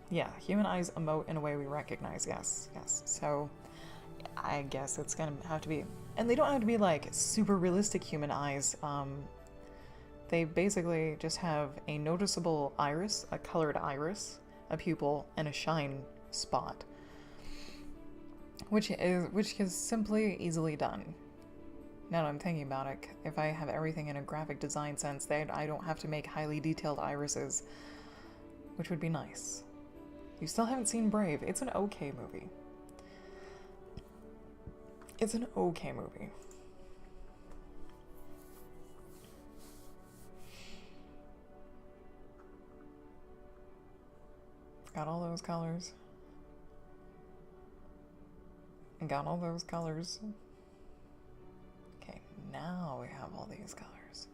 Yeah, human eyes emote in a way we recognize, yes. So, I guess it's gonna have to be... And they don't have to be, like, super realistic human eyes. They basically just have a noticeable iris, a colored iris, a pupil, and a shine spot. Which is simply easily done. Now that I'm thinking about it, if I have everything in a graphic design sense, then I don't have to make highly detailed irises, which would be nice. You still haven't seen Brave. It's an okay movie. It's an okay movie. Got all those colors. Got all those colors. Okay, now we have all these colors.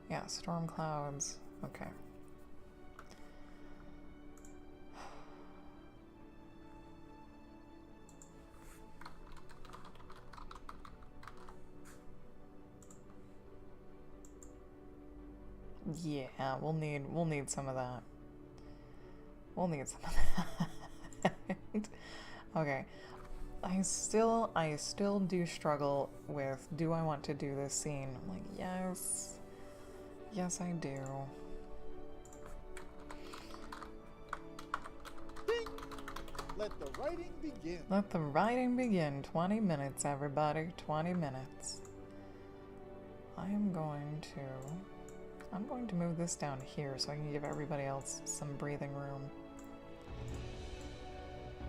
Yeah, storm clouds. Okay. Yeah, we'll need some of that. We'll need some of that. Okay. I still do struggle with, do I want to do this scene? I'm like, yes. Yes, I do. Ding! Let the writing begin. Let the writing begin. 20 minutes, everybody. 20 minutes. I'm going to move this down here so I can give everybody else some breathing room.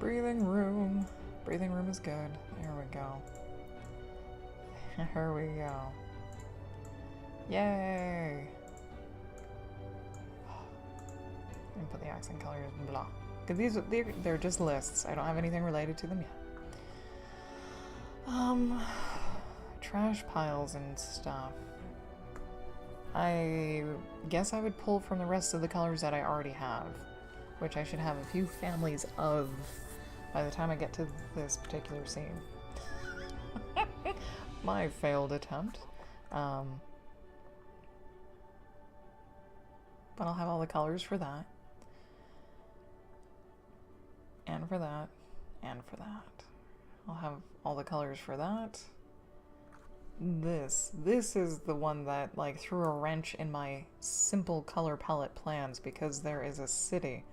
Breathing room. Breathing room is good. There we go. Here we go. Yay! And put the accent colors in blah. Because they're just lists. I don't have anything related to them yet. Trash piles and stuff. I guess I would pull from the rest of the colors that I already have, which I should have a few families of by the time I get to this particular scene. My failed attempt. But I'll have all the colors for that. And for that. And for that. I'll have all the colors for that. This is the one that, like, threw a wrench in my simple color palette plans, because there is a city.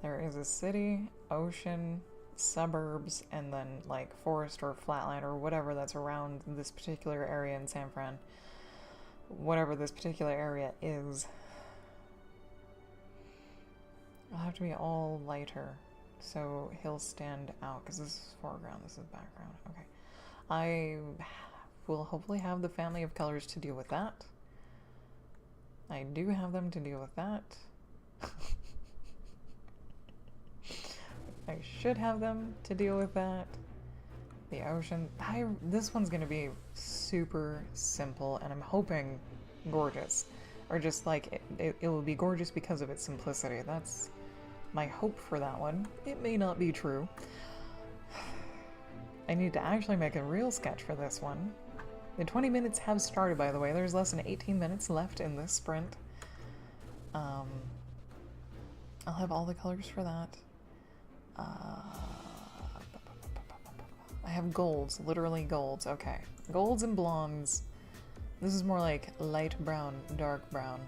There is a city, ocean, suburbs, and then, like, forest or flatland or whatever that's around this particular area in San Fran. Whatever this particular area is. It'll have to be all lighter, so he'll stand out, because this is foreground, this is background. Okay. I will hopefully have the family of colors to deal with that. I do have them to deal with that. I should have them to deal with that. The ocean. This one's gonna be super simple, and I'm hoping gorgeous. Or just like, it will be gorgeous because of its simplicity. That's my hope for that one. It may not be true. I need to actually make a real sketch for this one. The 20 minutes have started, by the way. There's less than 18 minutes left in this sprint. I'll have all the colors for that. I have golds, literally golds. Okay. Golds and blondes. This is more like light brown, dark brown.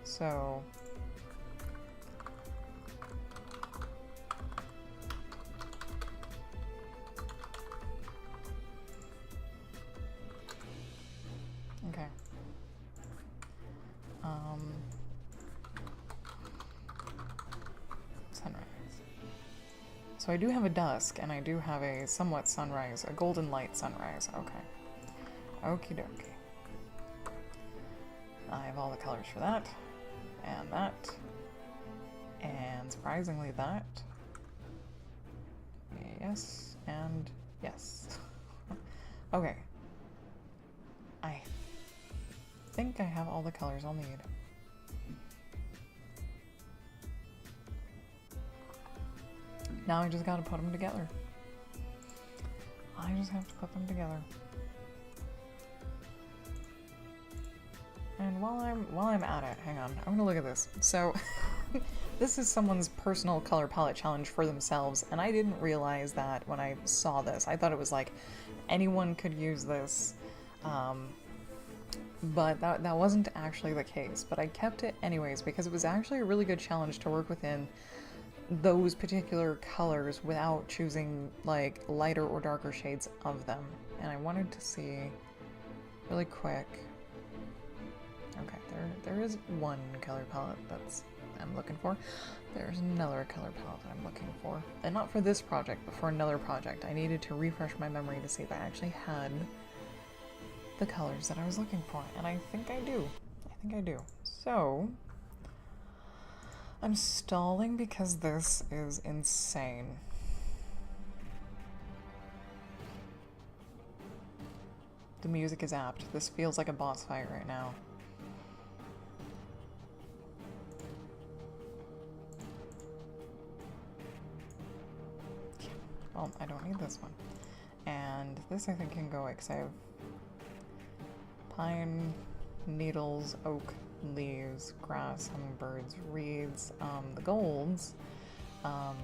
So... Okay. Sunrise. So I do have a dusk, and I do have a somewhat sunrise, a golden light sunrise. Okay. Okie dokie. I have all the colors for that. And that. And surprisingly that. Yes, and yes. Okay. I think I have all the colors I'll need. Now I just gotta put them together. I just have to put them together. And while I'm at it, hang on, I'm gonna look at this. So this is someone's personal color palette challenge for themselves, and I didn't realize that when I saw this. I thought it was like anyone could use this, but that wasn't actually the case. But I kept it anyways because it was actually a really good challenge to work within those particular colors without choosing like lighter or darker shades of them. And I wanted to see really quick. Okay, there is one color palette that's I'm looking for. There's another color palette that I'm looking for. And not for this project, but for another project. I needed to refresh my memory to see if I actually had the colors that I was looking for. And I think I do. I think I do. So I'm stalling because this is insane. The music is apt. This feels like a boss fight right now. Well, I don't need this one. And this I think can go because I have pine, needles, oak, leaves, grass, hummingbirds, reeds, the golds. Hang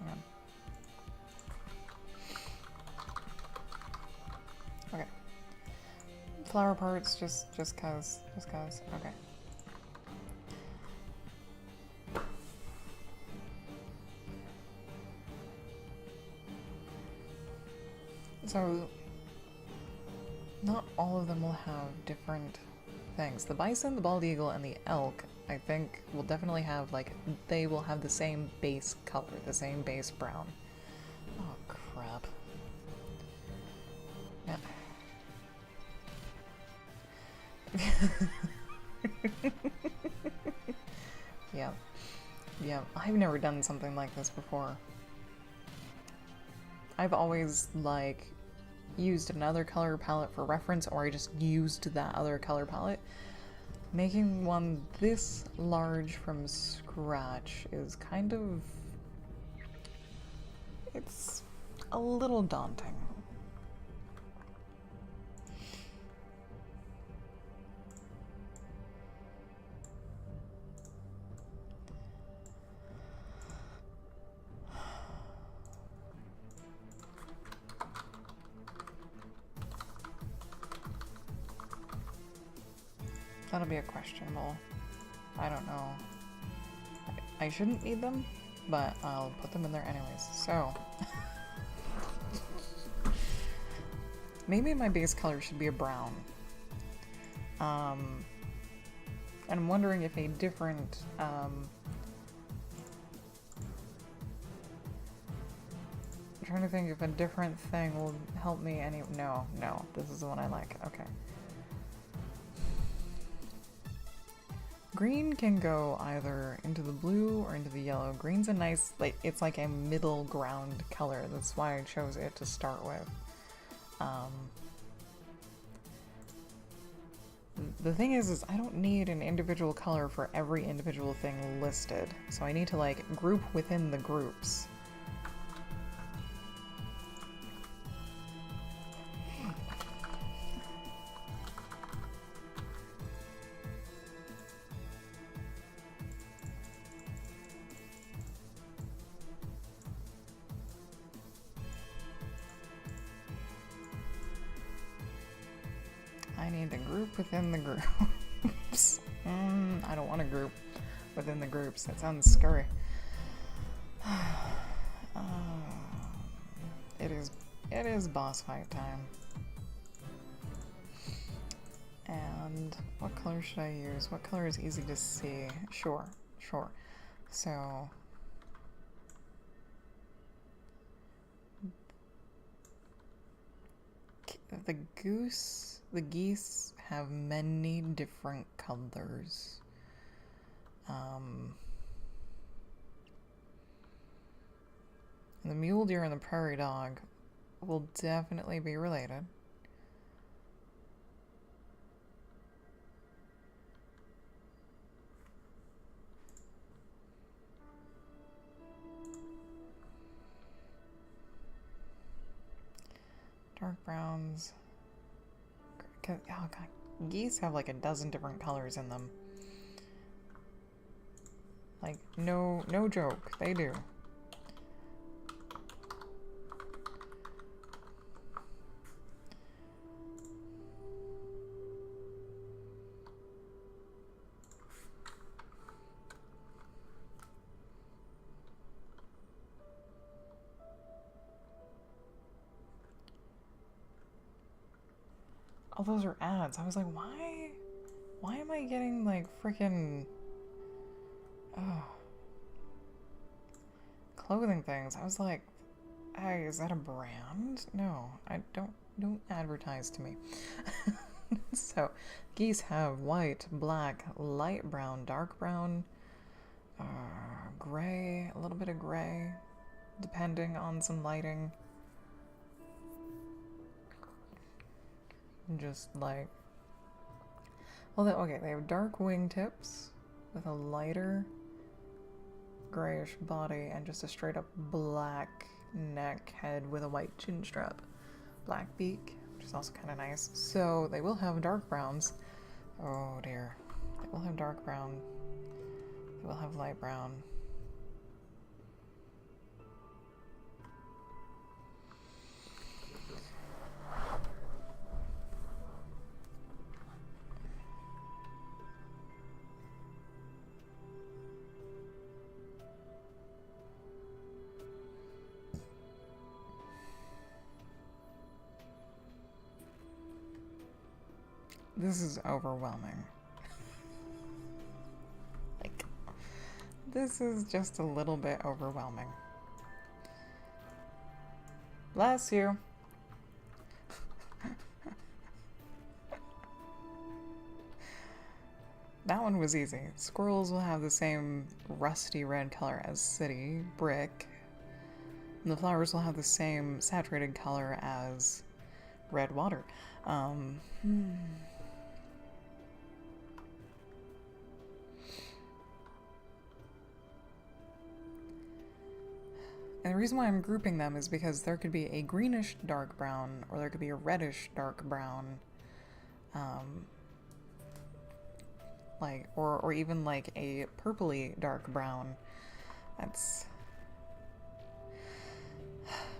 on. Okay. Flower parts, just cause, okay. So, not all of them will have different things. The bison, the bald eagle, and the elk, I think, will definitely have, like, they will have the same base color, the same base brown. Oh, crap. Yeah. Yeah, I've never done something like this before. I've always, like, used another color palette for reference, or I just used that other color palette. Making one this large from scratch is kind of... it's a little daunting. That'll be a questionable. I don't know. I shouldn't need them, but I'll put them in there anyways. So, maybe my base color should be a brown. And I'm wondering if a different, I'm trying to think if a different thing will help me any- no, this is the one I like, okay. Green can go either into the blue or into the yellow. Green's a nice, like, it's like a middle ground color. That's why I chose it to start with. The thing is I don't need an individual color for every individual thing listed. So I need to, like, group within the groups. I need to group within the groups. I don't want to group within the groups. That sounds scary. It is boss fight time. And what color should I use? What color is easy to see? Sure. So the geese have many different colors. The mule deer and the prairie dog will definitely be related. Dark browns. Oh god, geese have like a dozen different colors in them. Like, no joke, they do. Oh, those are ads. I was like, why am I getting like freaking clothing things? I was like, hey, is that a brand? No, I don't advertise to me. So, geese have white, black, light brown, dark brown, gray, a little bit of gray, depending on some lighting. Just like, well, okay, they have dark wingtips with a lighter grayish body and just a straight up black neck head with a white chin strap, black beak, which is also kind of nice. So they will have dark browns. Oh dear, they will have dark brown. They will have light brown. This is overwhelming. Like, this is just a little bit overwhelming. Bless you. That one was easy. Squirrels will have the same rusty red color as city brick. And the flowers will have the same saturated color as red water. And the reason why I'm grouping them is because there could be a greenish dark brown, or there could be a reddish dark brown, like, or even like a purpley dark brown. That's...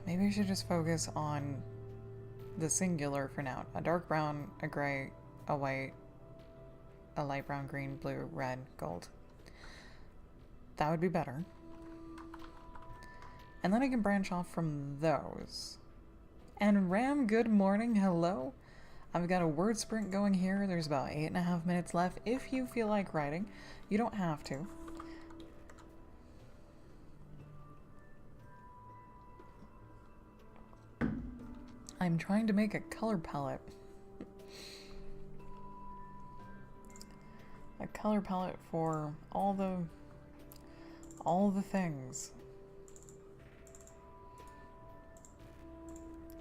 Maybe I should just focus on the singular for now. A dark brown, a gray, a white, a light brown, green, blue, red, gold. That would be better. And then I can branch off from those. And Ram, good morning, hello. I've got a word sprint going here. There's about 8.5 minutes left. If you feel like writing, you don't have to. I'm trying to make a color palette. A color palette for all the things.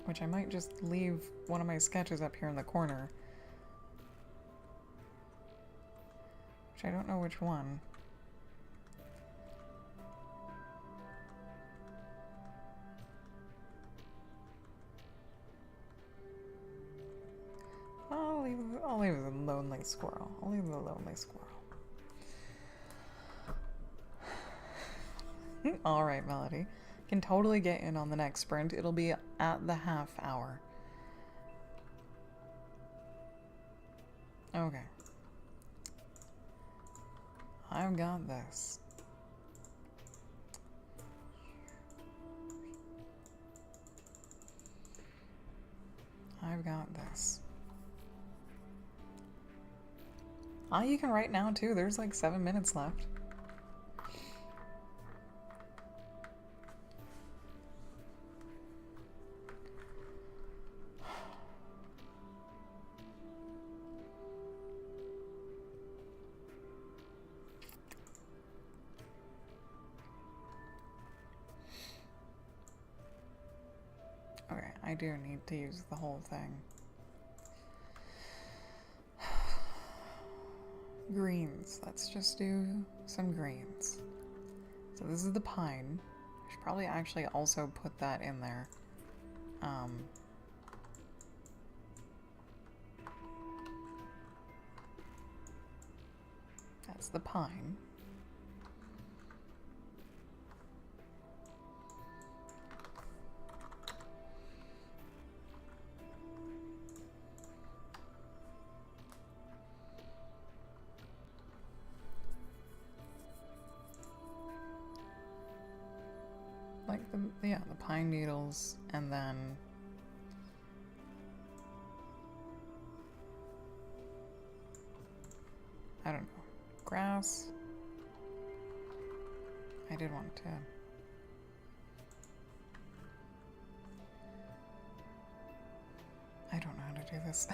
Which I might just leave one of my sketches up here in the corner. Which I don't know which one. I'll leave the lonely squirrel. I'll leave the lonely squirrel. Alright, Melody. Can totally get in on the next sprint. It'll be at the half hour. Okay. I've got this. I've got this. Ah, you can write now too. There's like 7 minutes left. I do need to use the whole thing. Greens. Let's just do some greens. So this is the pine. I should probably actually also put that in there. That's the pine. Like the pine needles, and then I don't know, grass. I did want to. I don't know how to do this.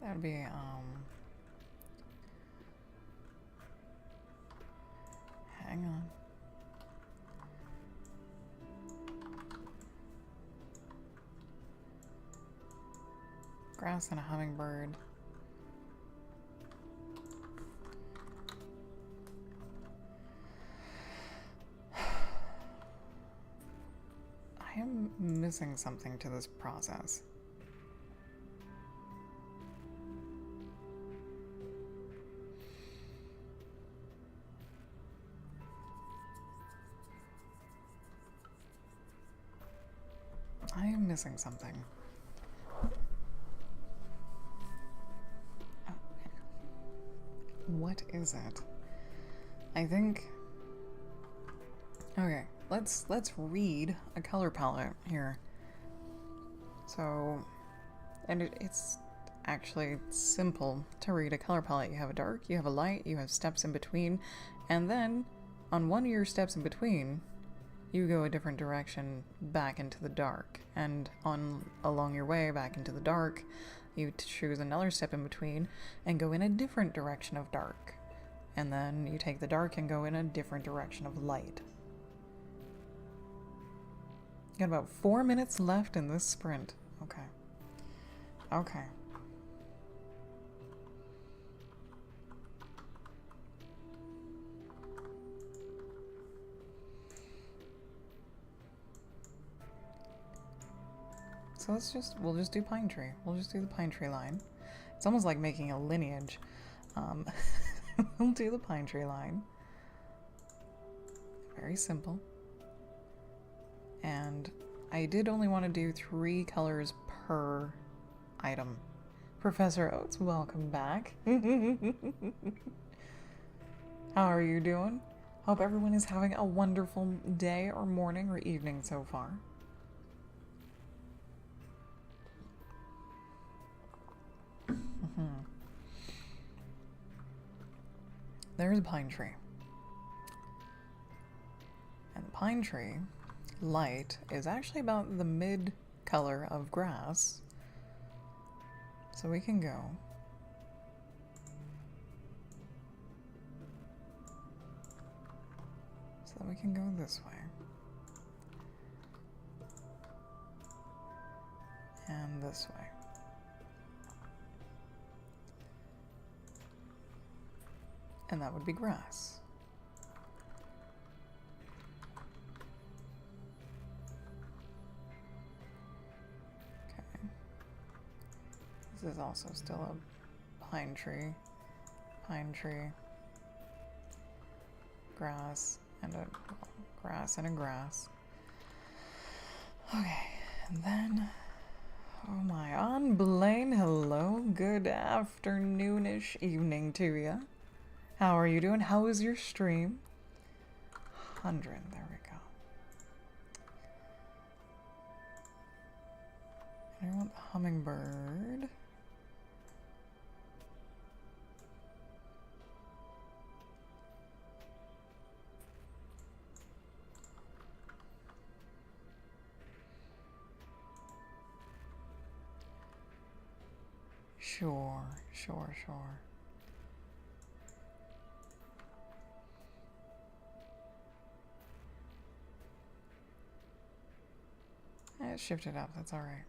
That would be, hang on. Grass and a hummingbird. I am missing something to this process. I am missing something. What is it? I think... Okay, let's read a color palette here. So, and it's actually simple to read a color palette. You have a dark, you have a light, you have steps in between, and then on one of your steps in between, you go a different direction back into the dark, and along your way back into the dark, you choose another step in between and go in a different direction of dark, and then you take the dark and go in a different direction of light. Got about 4 minutes left in this sprint. Okay. Okay. So we'll just do pine tree. We'll just do the pine tree line. It's almost like making a lineage. We'll do the pine tree line. Very simple. And I did only want to do 3 colors per item. Professor Oates, welcome back. How are you doing? Hope everyone is having a wonderful day or morning or evening so far. There's a pine tree. And the pine tree light is actually about the mid color of grass. So we can go we can go this way. And this way. And that would be grass. Okay. This is also still a pine tree, grass, and a grass and a grass. Okay, and then, oh my, on Blaine, hello, good afternoonish evening to you. How are you doing? How is your stream? 100, there we go. And I want the hummingbird. Sure, sure, sure. It shifted up, that's alright.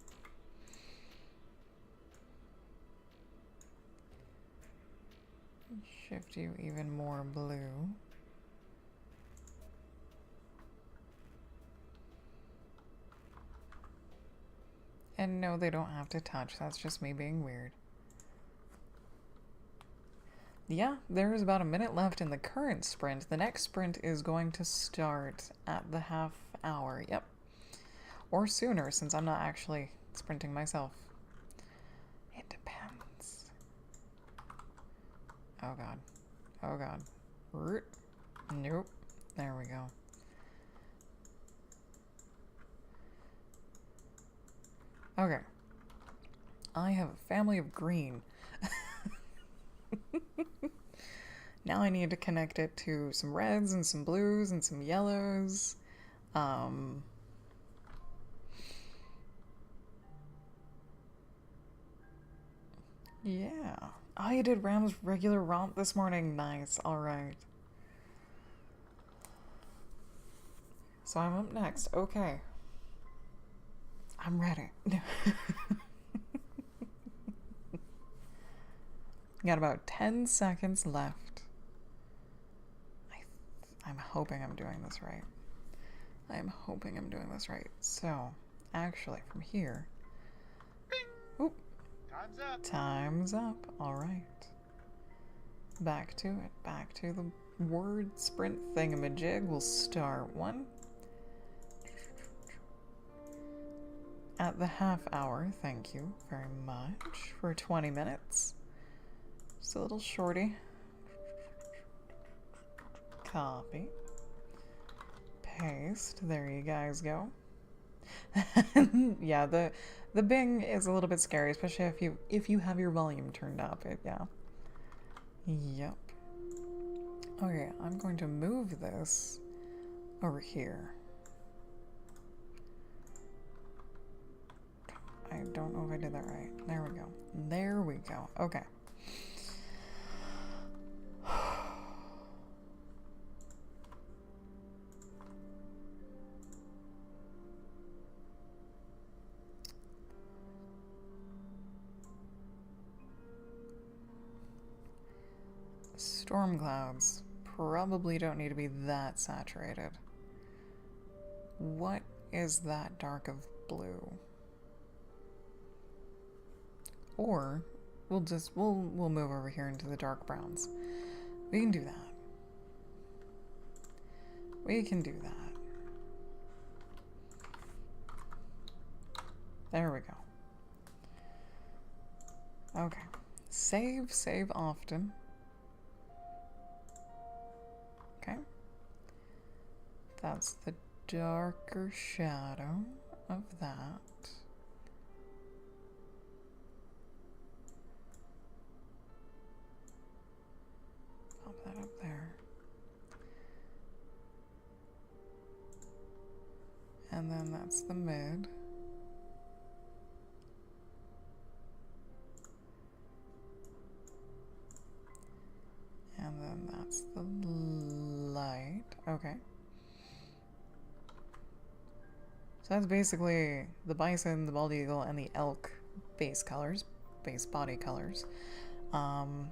Shift you even more blue. And no, they don't have to touch, that's just me being weird. Yeah, there is about a minute left in the current sprint. The next sprint is going to start at the half hour, yep. Or sooner, since I'm not actually sprinting myself. It depends. Oh god. Oh god. Nope. There we go. Okay. I have a family of green. Now I need to connect it to some reds and some blues and some yellows. Yeah. I did Ram's regular romp this morning. Nice. Alright. So I'm up next. Okay. I'm ready. Got about 10 seconds left. I'm hoping I'm doing this right. I'm hoping I'm doing this right. So, actually, from here... Oop. Time's up. Time's up. Alright. Back to it. Back to the word sprint thingamajig. We'll start one. At the half hour, thank you very much, for 20 minutes. Just a little shorty. Copy. Paste. There you guys go. Yeah, the Bing is a little bit scary, especially if you have your volume turned up. Yeah. Yep. Okay, I'm going to move this over here. I don't know if I did that right. There we go. There we go. Okay. Storm clouds probably don't need to be that saturated. What is that dark of blue? Or we'll move over here into the dark browns. We can do that. We can do that. There we go. Okay. Save often. Okay. That's the darker shadow of that. Pop that up there. And then that's the mid. And then that's the light. Okay. So that's basically the bison, the bald eagle, and the elk base colors, base body colors. And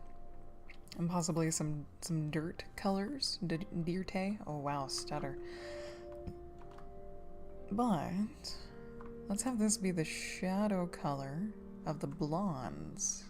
possibly some dirt colors. Dirte. Oh wow, stutter. But let's have this be the shadow color of the blondes.